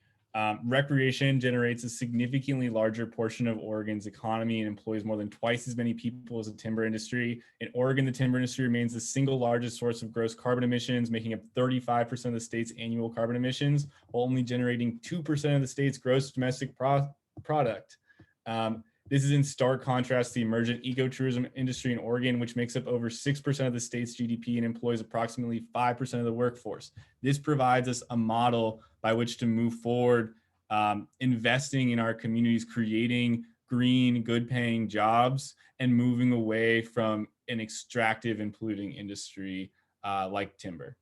Recreation generates a significantly larger portion of Oregon's economy and employs more than twice as many people as the timber industry. In Oregon, the timber industry remains the single largest source of gross carbon emissions, making up 35% of the state's annual carbon emissions, while only generating 2% of the state's gross domestic product. This is in stark contrast to the emergent ecotourism industry in Oregon, which makes up over 6% of the state's GDP and employs approximately 5% of the workforce. This provides us a model by which to move forward, investing in our communities, creating green, good-paying jobs, and moving away from an extractive and polluting industry like timber.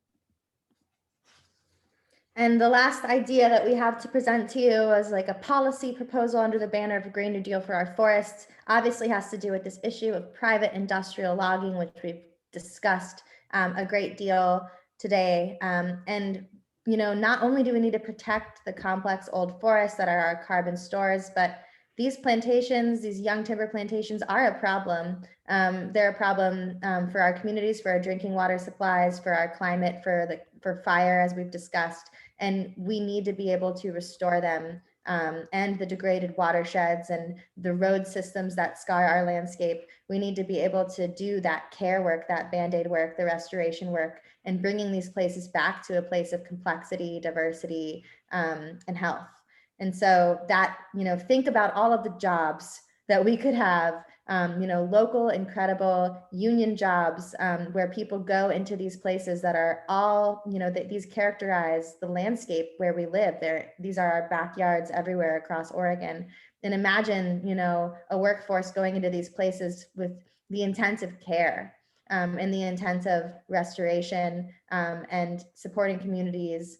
And the last idea that we have to present to you as like a policy proposal under the banner of a Green New Deal for our forests obviously has to do with this issue of private industrial logging, which we've discussed a great deal today. And you know, not only do we need to protect the complex old forests that are our carbon stores, but these plantations, these young timber plantations, are a problem. They're a problem for our communities, for our drinking water supplies, for our climate, for fire, as we've discussed. And we need to be able to restore them, and the degraded watersheds and the road systems that scar our landscape. We need to be able to do that care work, that Band-Aid work, the restoration work, and bringing these places back to a place of complexity, diversity, and health. And so that, you know, think about all of the jobs that we could have, you know, local, incredible union jobs, where people go into these places that are all, you know, these characterize the landscape where we live. These are our backyards everywhere across Oregon. And imagine, you know, a workforce going into these places with the intent of care, and the intent of restoration, and supporting communities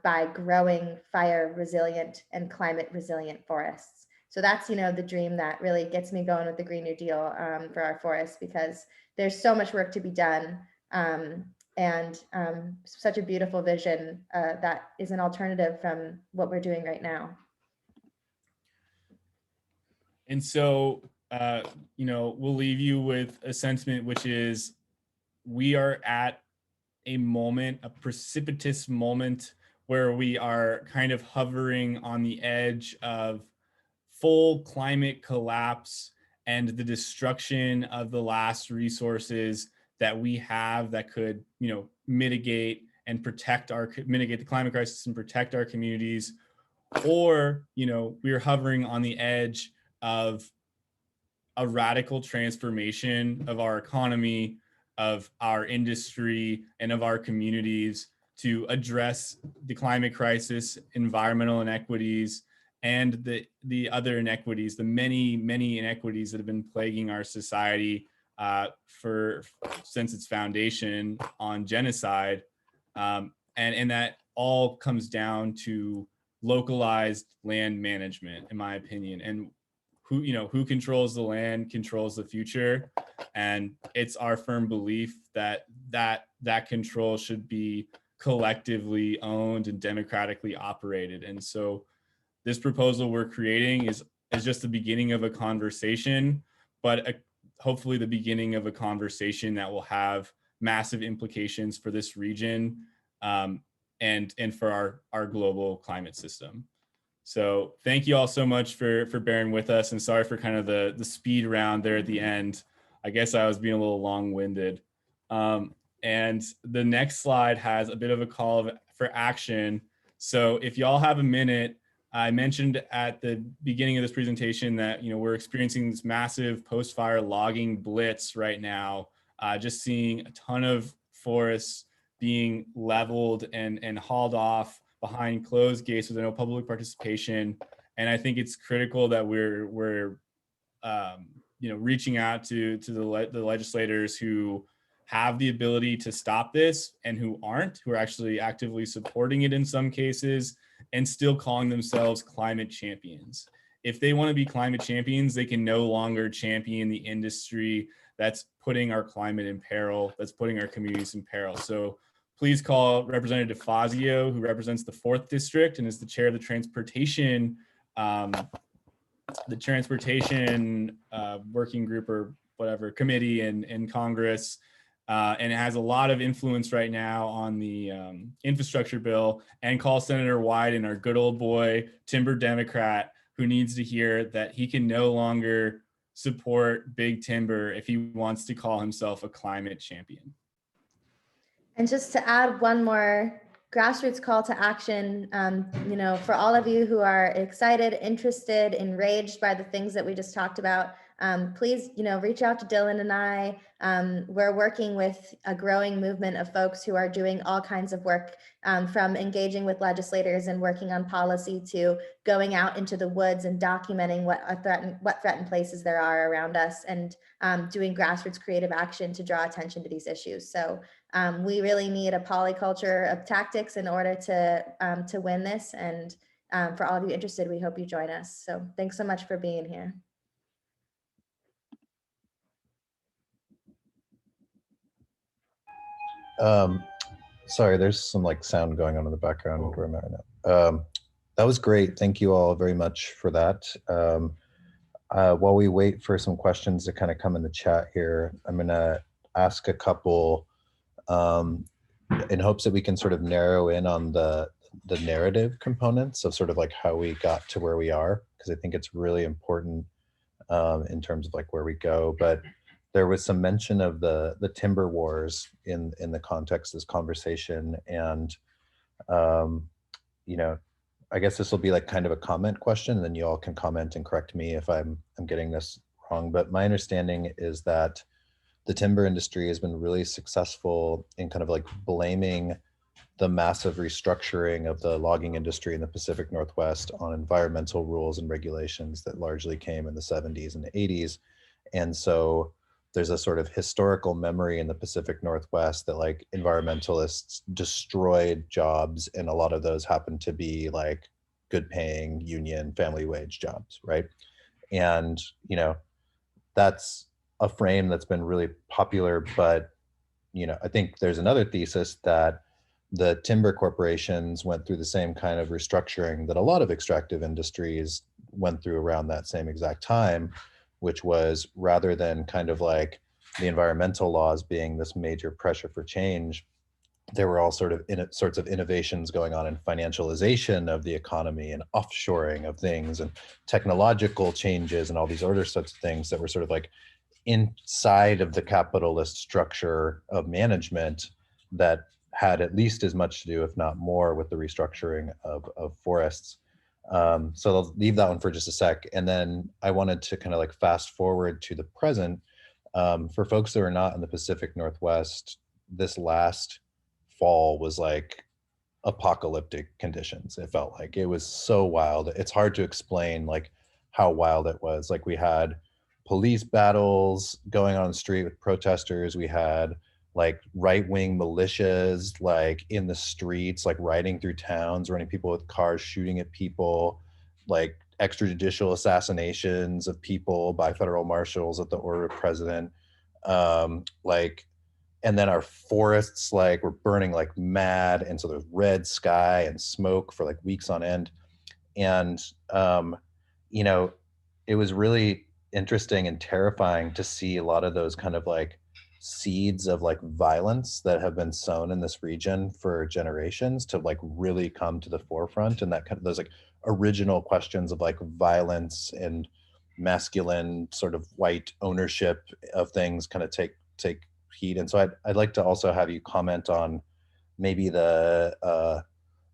by growing fire resilient and climate resilient forests. So that's, you know, the dream that really gets me going with the Green New Deal for our forests, because there's so much work to be done, and such a beautiful vision that is an alternative from what we're doing right now. And so, you know, we'll leave you with a sentiment, which is we are at a moment, a precipitous moment, where we are kind of hovering on the edge of full climate collapse and the destruction of the last resources that we have that could, you know, mitigate the climate crisis and protect our communities. Or, you know, we're hovering on the edge of a radical transformation of our economy, of our industry, and of our communities to address the climate crisis, environmental inequities, and the other inequities, the many inequities that have been plaguing our society since its foundation on genocide, and that all comes down to localized land management, in my opinion. And who controls the land controls the future, and it's our firm belief that control should be collectively owned and democratically operated. And so this proposal we're creating is just the beginning of a conversation, but hopefully the beginning of a conversation that will have massive implications for this region, and for our global climate system. So thank you all so much for bearing with us, and sorry for kind of the speed round there at the end. I guess I was being a little long-winded. And the next slide has a bit of a call for action. So if y'all have a minute, I mentioned at the beginning of this presentation that we're experiencing this massive post-fire logging blitz right now, just seeing a ton of forests being leveled and hauled off behind closed gates with no public participation. And I think it's critical that we're reaching out to the legislators who have the ability to stop this and who are actually actively supporting it in some cases and still calling themselves climate champions. If they want to be climate champions, they can no longer champion the industry that's putting our climate in peril, that's putting our communities in peril. So please call Representative Fazio, who represents the 4th District and is the chair of the transportation working group or whatever committee in Congress, and it has a lot of influence right now on the infrastructure bill, and call Senator Wyden, our good old boy timber Democrat, who needs to hear that he can no longer support big timber if he wants to call himself a climate champion. And just to add one more grassroots call to action, for all of you who are excited, interested, enraged by the things that we just talked about, please, reach out to Dylan and I. We're working with a growing movement of folks who are doing all kinds of work, from engaging with legislators and working on policy to going out into the woods and documenting what threatened places there are around us, and doing grassroots creative action to draw attention to these issues. So we really need a polyculture of tactics in order to win this. And for all of you interested, we hope you join us. So thanks so much for being here. Sorry, there's some sound going on in the background where I'm at right now. That was great. Thank you all very much for that. While we wait for some questions to kind of come in the chat here, I'm gonna ask a couple in hopes that we can sort of narrow in on the narrative components of sort of how we got to where we are, because I think it's really important in terms of where we go. But there was some mention of the timber wars in the context of this conversation, and I guess this will be kind of a comment question, and then you all can comment and correct me if I'm getting this wrong. But my understanding is that the timber industry has been really successful in kind of blaming the massive restructuring of the logging industry in the Pacific Northwest on environmental rules and regulations that largely came in the 70s and the 80s. And so there's a sort of historical memory in the Pacific Northwest that environmentalists destroyed jobs, and a lot of those happen to be good paying union family wage jobs, right? And that's a frame that's been really popular, but I think there's another thesis that the timber corporations went through the same kind of restructuring that a lot of extractive industries went through around that same exact time, which was, rather than kind of the environmental laws being this major pressure for change, there were all sorts of innovations going on in financialization of the economy and offshoring of things and technological changes and all these other sorts of things that were sort of inside of the capitalist structure of management that had at least as much to do, if not more, with the restructuring of forests. So I'll leave that one for just a sec. And then I wanted to kind of fast forward to the present. For folks that are not in the Pacific Northwest, this last fall was apocalyptic conditions. It felt like it was so wild. It's hard to explain how wild it was. We had police battles going on the street with protesters. We had right-wing militias in the streets, riding through towns, running people with cars, shooting at people, extrajudicial assassinations of people by federal marshals at the order of president. And then our forests were burning mad, and so there's red sky and smoke for weeks on end. And it was really interesting and terrifying to see a lot of those kind of like seeds of like violence that have been sown in this region for generations to like really come to the forefront, and that kind of those like original questions of like violence and masculine sort of white ownership of things kind of take heed. And so I'd like to also have you comment on maybe the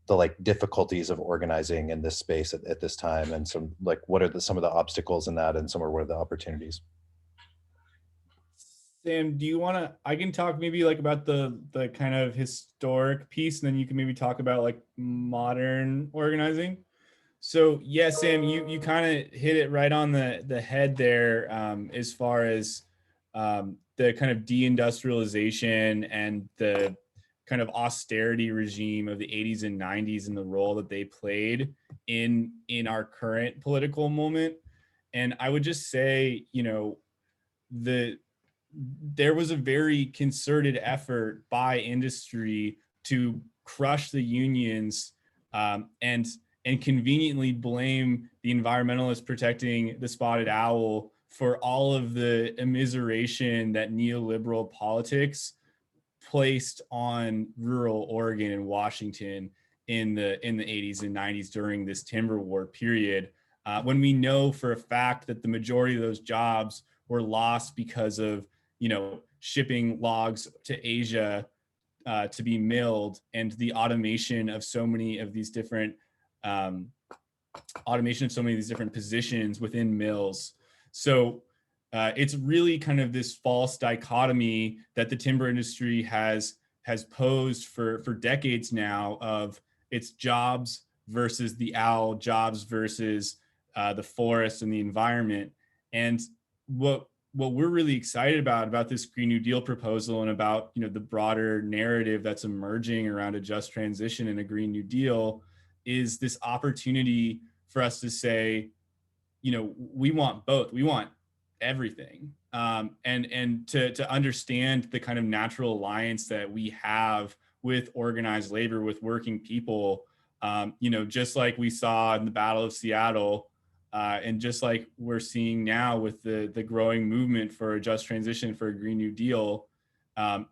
like difficulties of organizing in this space at this time, and some like what are some of the obstacles in that, and some are what are the opportunities. Sam, do you want to? I can talk maybe like about the kind of historic piece, and then you can maybe talk about like modern organizing. So yeah, Sam, you kind of hit it right on the head there, as far as the kind of deindustrialization and the kind of austerity regime of the 80s and 90s and the role that they played in our current political moment. And I would just say, you know, there was a very concerted effort by industry to crush the unions, and conveniently blame the environmentalists protecting the spotted owl for all of the immiseration that neoliberal politics placed on rural Oregon and Washington in the 80s and 90s during this timber war period, when we know for a fact that the majority of those jobs were lost because of, you know, shipping logs to Asia to be milled, and the automation of so many of these different um, positions within mills. So it's really kind of this false dichotomy that the timber industry has posed for decades now, of its jobs versus the owl, jobs versus the forest and the environment. And what we're really excited about this Green New Deal proposal, and about, you know, the broader narrative that's emerging around a just transition and a Green New Deal, is this opportunity for us to say, you know, we want both. We want everything, and to understand the kind of natural alliance that we have with organized labor, with working people. You know, just like we saw in the Battle of Seattle, and just like we're seeing now with the growing movement for a just transition, for a Green New Deal. Um,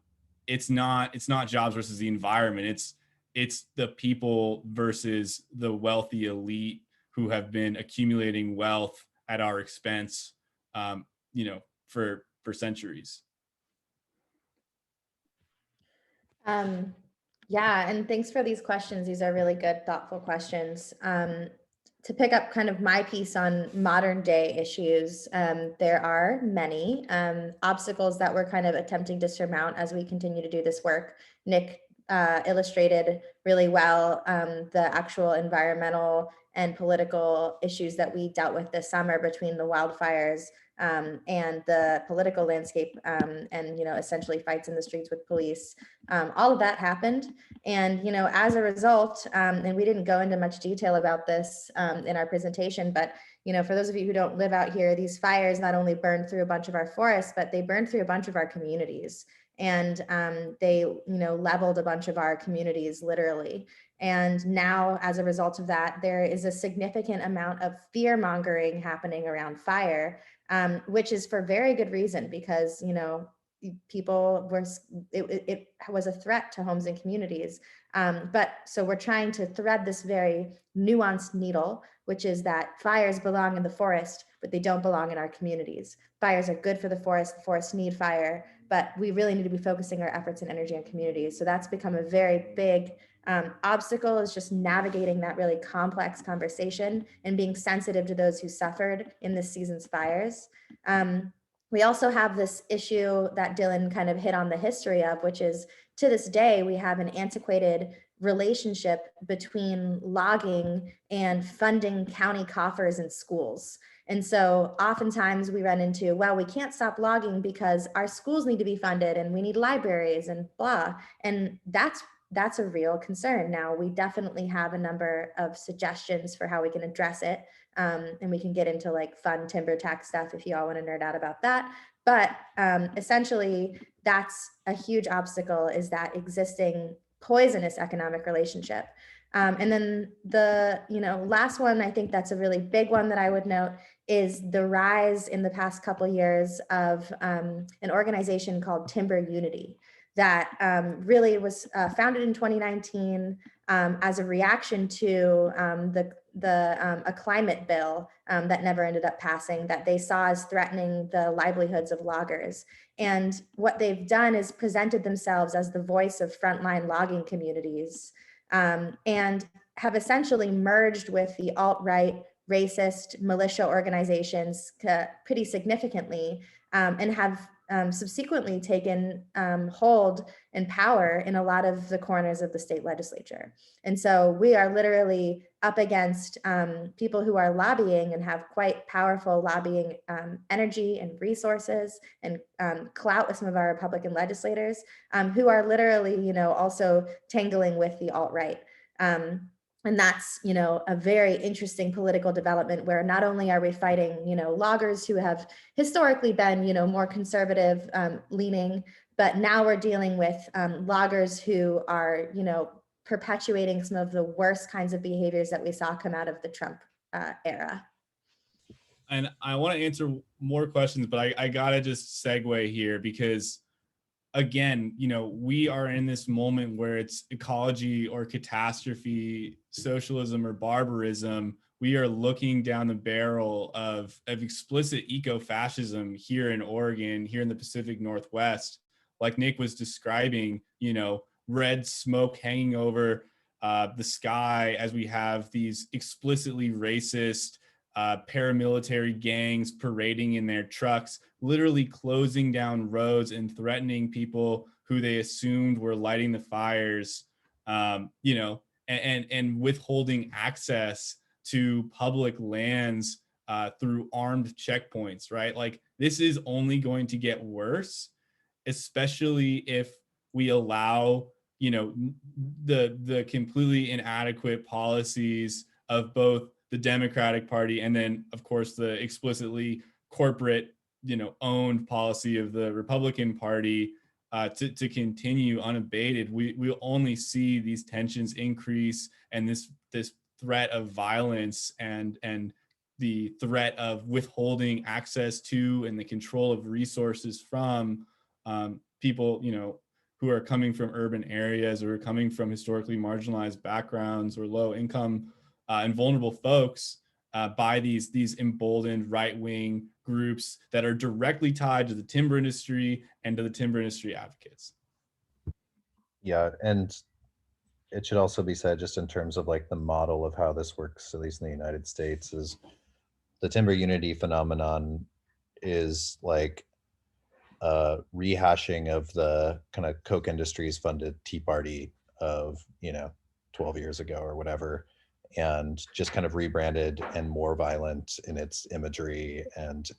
it's not jobs versus the environment. It's the people versus the wealthy elite who have been accumulating wealth at our expense, you know, for centuries. Yeah, and thanks for these questions. These are really good, thoughtful questions. To pick up kind of my piece on modern day issues, there are many obstacles that we're kind of attempting to surmount as we continue to do this work. Nick illustrated really well the actual environmental and political issues that we dealt with this summer between the wildfires and the political landscape, and, you know, essentially fights in the streets with police. All of that happened. And, you know, as a result, and we didn't go into much detail about this in our presentation, but, you know, for those of you who don't live out here, these fires not only burned through a bunch of our forests, but they burned through a bunch of our communities. And they, you know, leveled a bunch of our communities, literally. And now, as a result of that, there is a significant amount of fear mongering happening around fire, which is for very good reason, because, you know, people were, it was a threat to homes and communities. But so we're trying to thread this very nuanced needle, which is that fires belong in the forest, but they don't belong in our communities. Fires are good for the forests need fire, but we really need to be focusing our efforts and energy on communities. So that's become a very big obstacle, is just navigating that really complex conversation and being sensitive to those who suffered in this season's fires. We also have this issue that Dylan kind of hit on the history of, which is, to this day, we have an antiquated relationship between logging and funding county coffers and schools. And so oftentimes we run into, well, we can't stop logging because our schools need to be funded and we need libraries and blah. And that's a real concern. Now, we definitely have a number of suggestions for how we can address it. And we can get into like fun timber tax stuff if you all want to nerd out about that. But essentially, that's a huge obstacle, is that existing poisonous economic relationship. And then the last one, I think that's a really big one that I would note, is the rise in the past couple years of an organization called Timber Unity that really was founded in 2019 as a reaction to a climate bill that never ended up passing, that they saw as threatening the livelihoods of loggers. And what they've done is presented themselves as the voice of frontline logging communities, and have essentially merged with the alt-right racist militia organizations pretty significantly, and have subsequently taken hold and power in a lot of the corners of the state legislature. And so we are literally up against people who are lobbying and have quite powerful lobbying energy and resources and clout with some of our Republican legislators, who are literally, also tangling with the alt-right. And that's, a very interesting political development where not only are we fighting, loggers who have historically been, more conservative leaning, but now we're dealing with loggers who are, perpetuating some of the worst kinds of behaviors that we saw come out of the Trump era. And I want to answer more questions, but I gotta just segue here because, again, we are in this moment where it's ecology or catastrophe, socialism or barbarism. We are looking down the barrel of explicit eco-fascism here in Oregon, here in the Pacific Northwest. Like Nick was describing, red smoke hanging over the sky as we have these explicitly racist paramilitary gangs parading in their trucks, literally closing down roads and threatening people who they assumed were lighting the fires, and withholding access to public lands through armed checkpoints, right? Like, this is only going to get worse, especially if we allow, the completely inadequate policies of both the Democratic Party and then, of course, the explicitly corporate, owned policy of the Republican Party to continue unabated. We'll only see these tensions increase, and this threat of violence and the threat of withholding access to and the control of resources from people, who are coming from urban areas or are coming from historically marginalized backgrounds or low income and vulnerable folks by these emboldened right-wing groups that are directly tied to the timber industry and to the timber industry advocates. Yeah, and it should also be said, just in terms of like the model of how this works, at least in the United States, is the timber unity phenomenon is like a rehashing of the kind of Koch Industries funded Tea Party of 12 years ago or whatever, and just kind of rebranded and more violent in its imagery and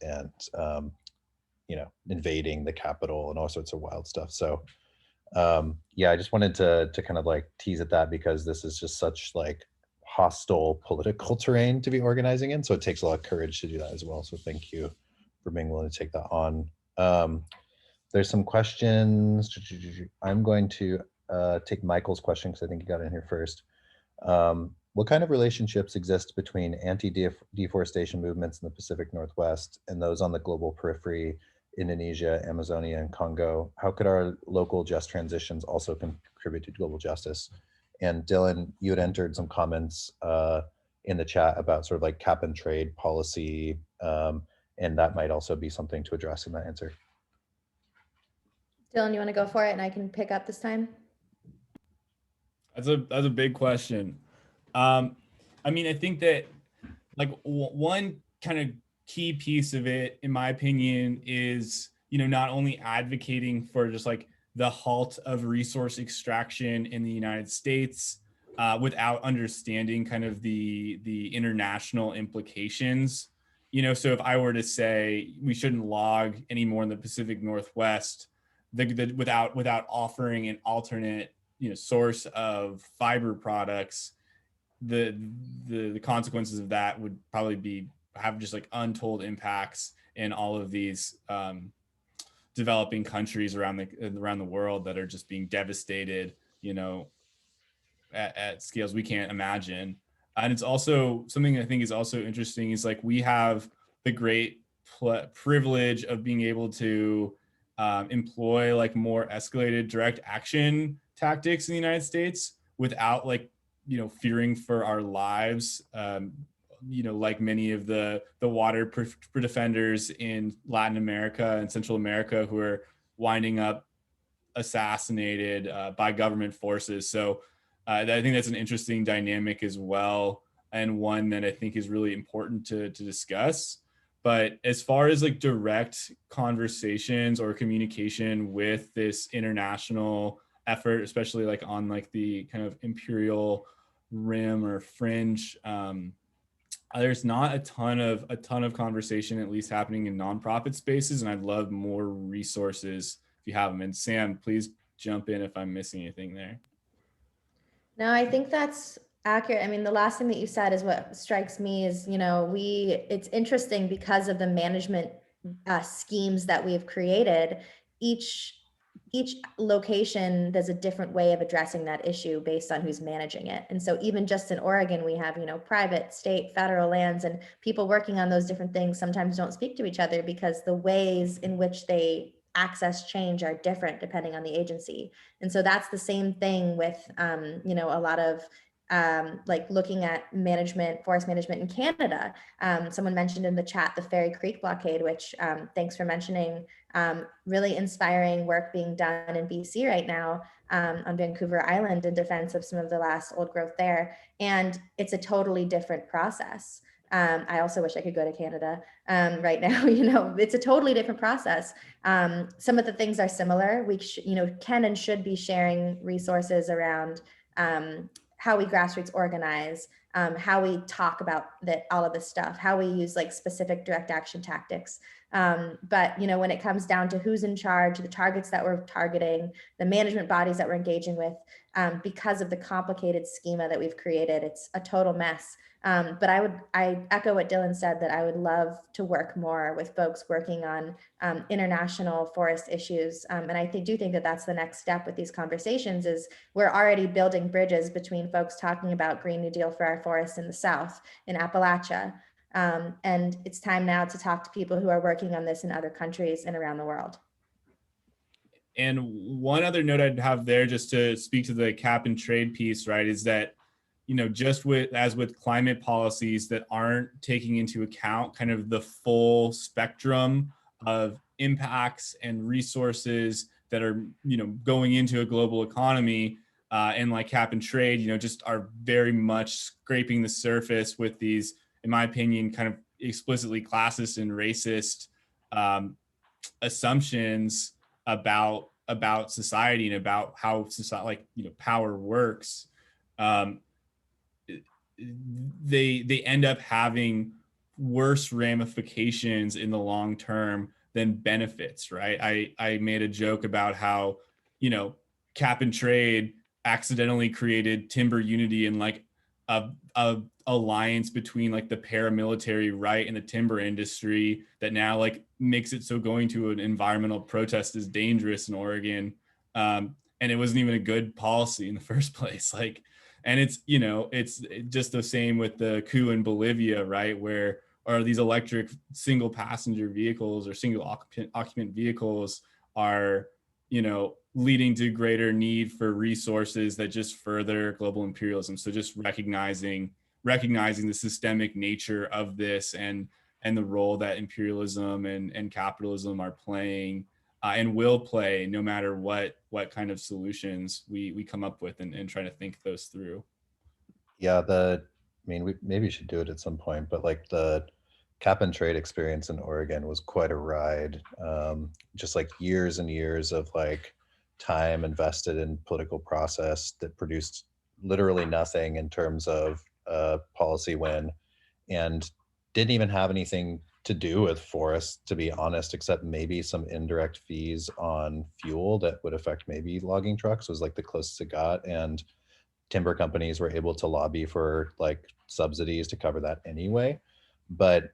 invading the Capitol and all sorts of wild stuff. So yeah, I just wanted to kind of like tease at that because this is just such like hostile political terrain to be organizing in. So it takes a lot of courage to do that as well. So thank you for being willing to take that on. There's some questions. I'm going to take Michael's question because I think he got in here first. What kind of relationships exist between anti-deforestation movements in the Pacific Northwest and those on the global periphery, Indonesia, Amazonia, and Congo? How could our local just transitions also contribute to global justice? And Dylan, you had entered some comments in the chat about sort of like cap and trade policy, and that might also be something to address in that answer. Dylan, you want to go for it and I can pick up this time? That's a big question. I think that like one kind of key piece of it, in my opinion, is, not only advocating for just like the halt of resource extraction in the United States without understanding kind of the international implications. So if I were to say we shouldn't log anymore in the Pacific Northwest, without offering an alternate source of fiber products, the consequences of that would probably have just like untold impacts in all of these developing countries around the world that are just being devastated, at scales we can't imagine. And it's also something I think is also interesting is like we have the great privilege of being able to employ like more escalated direct action tactics in the United States without like, fearing for our lives. Like many of the water defenders in Latin America and Central America who are winding up assassinated by government forces. So I think that's an interesting dynamic as well, and one that I think is really important to discuss. But as far as like direct conversations or communication with this international effort, especially like on like the kind of imperial rim or fringe, there's not a ton of conversation at least happening in nonprofit spaces, and I'd love more resources if you have them. And Sam, please jump in if I'm missing anything there. No, I think that's accurate. I mean, the last thing that you said is what strikes me is, it's interesting because of the management schemes that we've created. Each location does a different way of addressing that issue based on who's managing it. And so even just in Oregon, we have, private, state, federal lands, and people working on those different things sometimes don't speak to each other because the ways in which they access change are different depending on the agency. And so that's the same thing with, a lot of like looking at forest management in Canada. Someone mentioned in the chat the Fairy Creek blockade, which thanks for mentioning. Really inspiring work being done in BC right now on Vancouver Island in defense of some of the last old growth there. And it's a totally different process. I also wish I could go to Canada right now. It's a totally different process. Some of the things are similar. We can and should be sharing resources around how we grassroots organize, how we talk about all of this stuff, how we use like specific direct action tactics. But when it comes down to who's in charge, the targets that we're targeting, the management bodies that we're engaging with, because of the complicated schema that we've created, it's a total mess. But I echo what Dylan said, that I would love to work more with folks working on international forest issues. And I do think that that's the next step with these conversations is we're already building bridges between folks talking about Green New Deal for our forests in the South, in Appalachia. And it's time now to talk to people who are working on this in other countries and around the world. And one other note I'd have there, just to speak to the cap and trade piece, right, is that, just as with climate policies that aren't taking into account kind of the full spectrum of impacts and resources that are, going into a global economy, and like cap and trade, just are very much scraping the surface with these, in my opinion, kind of explicitly classist and racist assumptions about society and about how society, power works. They end up having worse ramifications in the long term than benefits, right? I made a joke about how, cap and trade accidentally created timber unity and like a alliance between like the paramilitary right and the timber industry that now like makes it so going to an environmental protest is dangerous in Oregon. And it wasn't even a good policy in the first place. Like, and it's, it's just the same with the coup in Bolivia, right? Where are these electric single passenger vehicles or single occupant vehicles are, leading to greater need for resources that just further global imperialism. So just recognizing the systemic nature of this and the role that imperialism and capitalism are playing and will play no matter what kind of solutions we come up with and try to think those through. Yeah, we maybe should do it at some point, but like the cap and trade experience in Oregon was quite a ride. Just like years and years of like time invested in political process that produced literally nothing in terms of policy win, and didn't even have anything to do with forests, to be honest, except maybe some indirect fees on fuel that would affect maybe logging trucks was like the closest it got. And timber companies were able to lobby for like subsidies to cover that anyway. But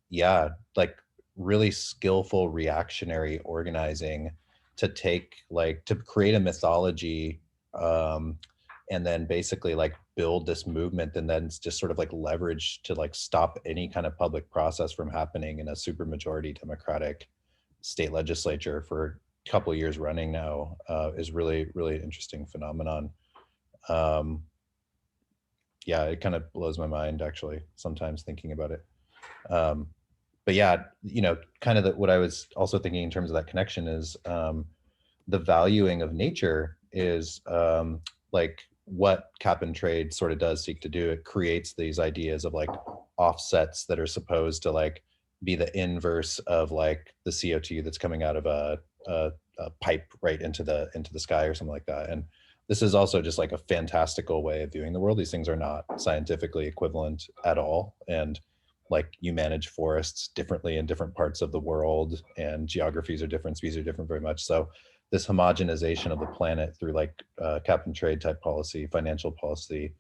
yeah, like really skillful reactionary organizing to create a mythology and then basically like build this movement and then just sort of like leverage to like stop any kind of public process from happening in a supermajority Democratic state legislature for a couple of years running now is really, really interesting phenomenon. Yeah, it kind of blows my mind actually sometimes thinking about it. But yeah, kind of what I was also thinking in terms of that connection is the valuing of nature is like what cap and trade sort of does seek to do. It creates these ideas of like offsets that are supposed to like be the inverse of like the CO2 that's coming out of a pipe right into the sky or something like that. And this is also just like a fantastical way of viewing the world. These things are not scientifically equivalent at all. And like you manage forests differently in different parts of the world, and geographies are different, species are different very much. So this homogenization of the planet through like cap and trade type policy, financial policy,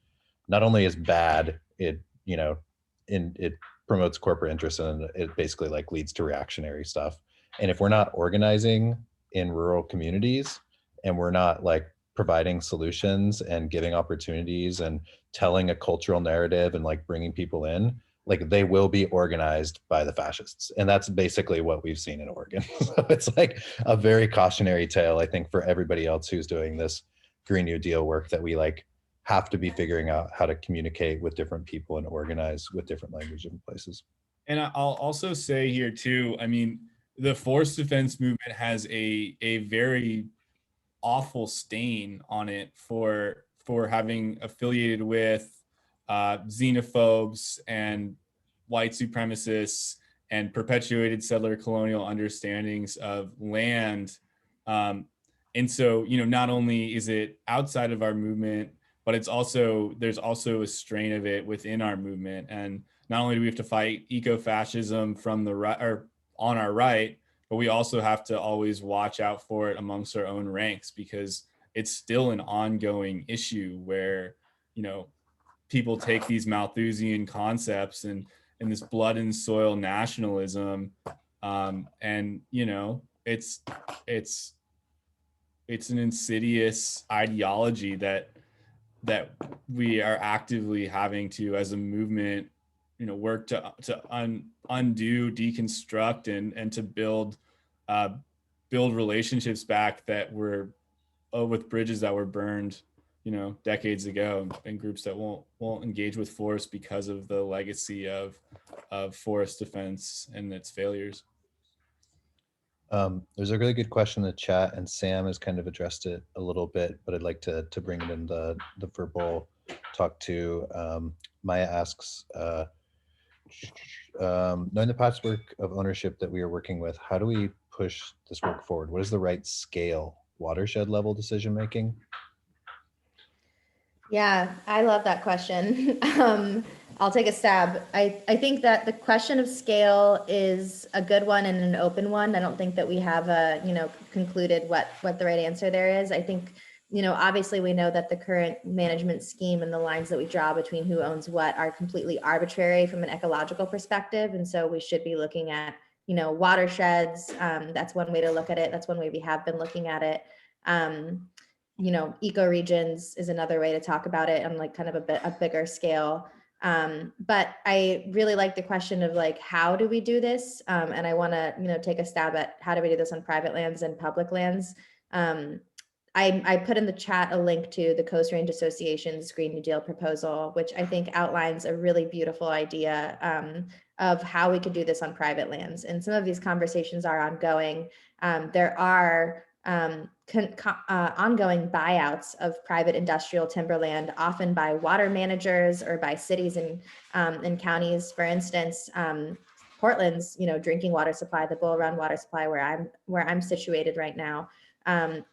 not only is bad, it it promotes corporate interest, and it basically like leads to reactionary stuff. And if we're not organizing in rural communities, and we're not like providing solutions and giving opportunities and telling a cultural narrative and like bringing people in, like they will be organized by the fascists. And that's basically what we've seen in Oregon. So it's like a very cautionary tale, I think, for everybody else who's doing this Green New Deal work, that we like have to be figuring out how to communicate with different people and organize with different language in places. And I'll also say here too, I mean, the forest defense movement has a very awful stain on it for having affiliated with xenophobes and white supremacists and perpetuated settler colonial understandings of land. And so, not only is it outside of our movement, but there's also a strain of it within our movement. And not only do we have to fight eco-fascism from the right or on our right, but we also have to always watch out for it amongst our own ranks, because it's still an ongoing issue where, people take these Malthusian concepts and this blood and soil nationalism, and it's an insidious ideology that we are actively having to, as a movement, work to undo, deconstruct, and to build relationships back that were with bridges that were burned, decades ago, and groups that won't engage with forest because of the legacy of forest defense and its failures. There's a really good question in the chat, and Sam has kind of addressed it a little bit, but I'd like to bring it in the verbal talk too. Maya asks, knowing the past work of ownership that we are working with, how do we push this work forward? What is the right scale? Watershed level decision making? Yeah, I love that question. I'll take a stab. I think that the question of scale is a good one and an open one. I don't think that we have concluded what the right answer there is. I think, obviously we know that the current management scheme and the lines that we draw between who owns what are completely arbitrary from an ecological perspective. And so we should be looking at, watersheds. That's one way to look at it. That's one way we have been looking at it. Ecoregions is another way to talk about it on like kind of a bigger scale. But I really like the question of like, how do we do this? And I want to, take a stab at how do we do this on private lands and public lands. I put in the chat a link to the Coast Range Association's Green New Deal proposal, which I think outlines a really beautiful idea of how we could do this on private lands. And some of these conversations are ongoing. There are ongoing buyouts of private industrial timberland, often by water managers or by cities and counties. For instance, Portland's drinking water supply, the Bull Run water supply where I'm situated right now,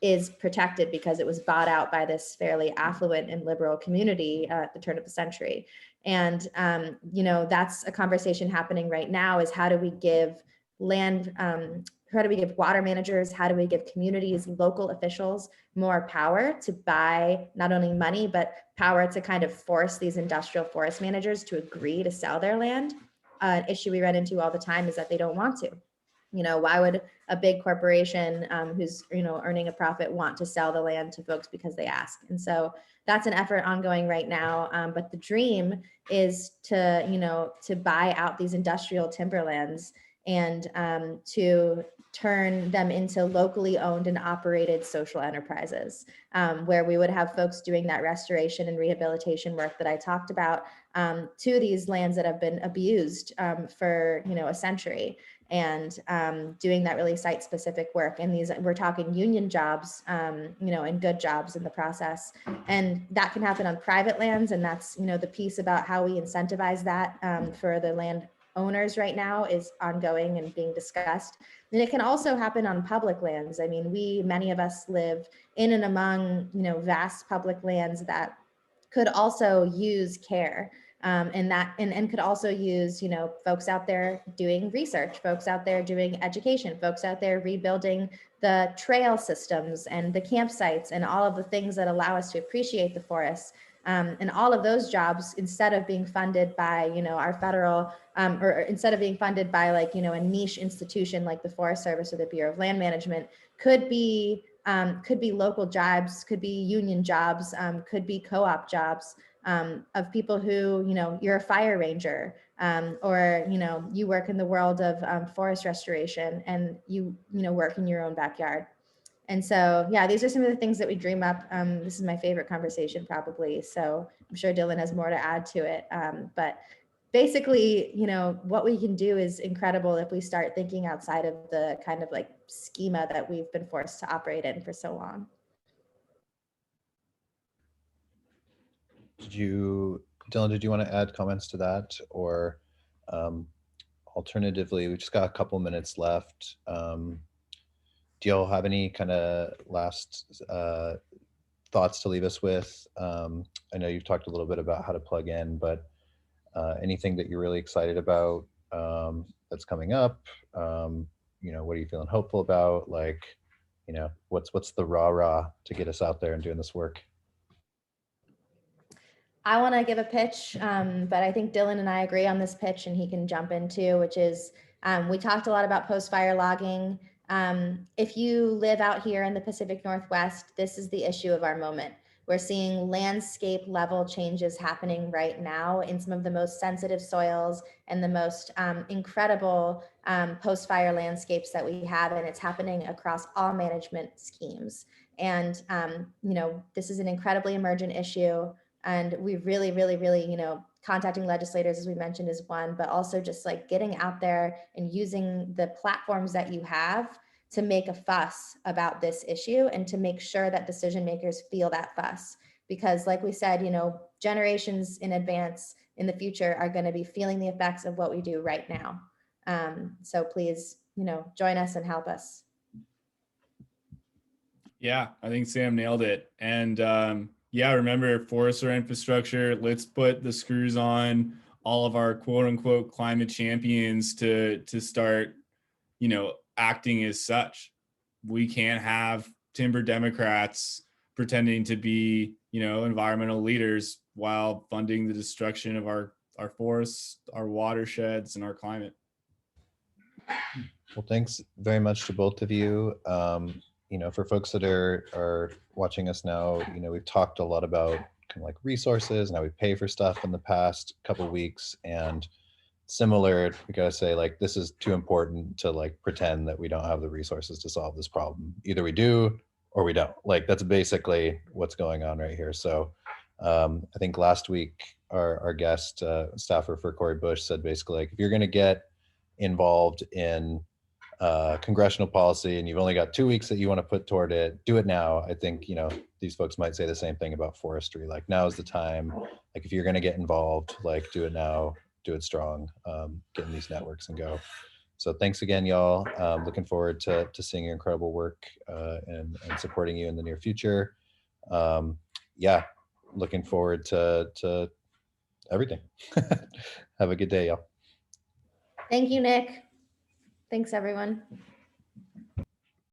is protected because it was bought out by this fairly affluent and liberal community at the turn of the century. And that's a conversation happening right now: is how do we give land, how do we give water managers, how do we give communities, local officials more power to buy not only money, but power to kind of force these industrial forest managers to agree to sell their land? An issue we run into all the time is that they don't want to. Why would a big corporation who's earning a profit want to sell the land to folks because they ask? And so that's an effort ongoing right now. But the dream is to buy out these industrial timberlands and to turn them into locally owned and operated social enterprises, where we would have folks doing that restoration and rehabilitation work that I talked about to these lands that have been abused for a century, and doing that really site-specific work. And we're talking union jobs, and good jobs in the process. And that can happen on private lands, and that's the piece about how we incentivize that for the land owners right now is ongoing and being discussed. And it can also happen on public lands. I mean, many of us live in and among, vast public lands that could also use care. And could also use, folks out there doing research, folks out there doing education, folks out there rebuilding the trail systems and the campsites and all of the things that allow us to appreciate the forests. And all of those jobs, instead of being funded by, our federal, or instead of being funded by a niche institution like the Forest Service or the Bureau of Land Management, could be local jobs, could be union jobs, could be co-op jobs of people who, you're a fire ranger, or, you work in the world of forest restoration, and you work in your own backyard. And so, yeah, these are some of the things that we dream up. This is my favorite conversation probably. So I'm sure Dylan has more to add to it. But basically, what we can do is incredible if we start thinking outside of the kind of schema that we've been forced to operate in for so long. Dylan, did you want to add comments to that? Or alternatively, we just got a couple minutes left. Do y'all have any kind of last thoughts to leave us with? I know you've talked a little bit about how to plug in, but anything that you're really excited about that's coming up? What are you feeling hopeful about? What's the rah-rah to get us out there and doing this work? I want to give a pitch, but I think Dylan and I agree on this pitch, and he can jump in too, which is we talked a lot about post-fire logging. If you live out here in the Pacific Northwest, this is the issue of our moment. We're seeing landscape level changes happening right now in some of the most sensitive soils and the most incredible post-fire landscapes that we have, and it's happening across all management schemes. And this is an incredibly emergent issue, and we really, really, really, contacting legislators, as we mentioned, is one, but also just getting out there and using the platforms that you have to make a fuss about this issue and to make sure that decision makers feel that fuss. Because like we said, generations in advance in the future are going to be feeling the effects of what we do right now. So please, join us and help us. Yeah, I think Sam nailed it. And yeah, remember, forests are infrastructure. Let's put the screws on all of our quote unquote climate champions to start, acting as such. We can't have timber Democrats pretending to be, environmental leaders while funding the destruction of our forests, our watersheds, and our climate. Well, thanks very much to both of you. For folks that are watching us now, we've talked a lot about kind of resources and how we pay for stuff in the past couple of weeks, and similar, we gotta say this is too important to pretend that we don't have the resources to solve this problem. Either we do or we don't. That's basically what's going on right here. So I think last week our guest staffer for Corey Bush said basically if you're going to get involved in congressional policy and you've only got 2 weeks that you want to put toward it, do it now. I think these folks might say the same thing about forestry. Now is the time. If you're going to get involved, do it now, do it strong, get in these networks and go. So thanks again, y'all. Looking forward to seeing your incredible work and supporting you in the near future. Yeah, looking forward to everything. Have a good day, y'all. Thank you, Nick. Thanks, everyone.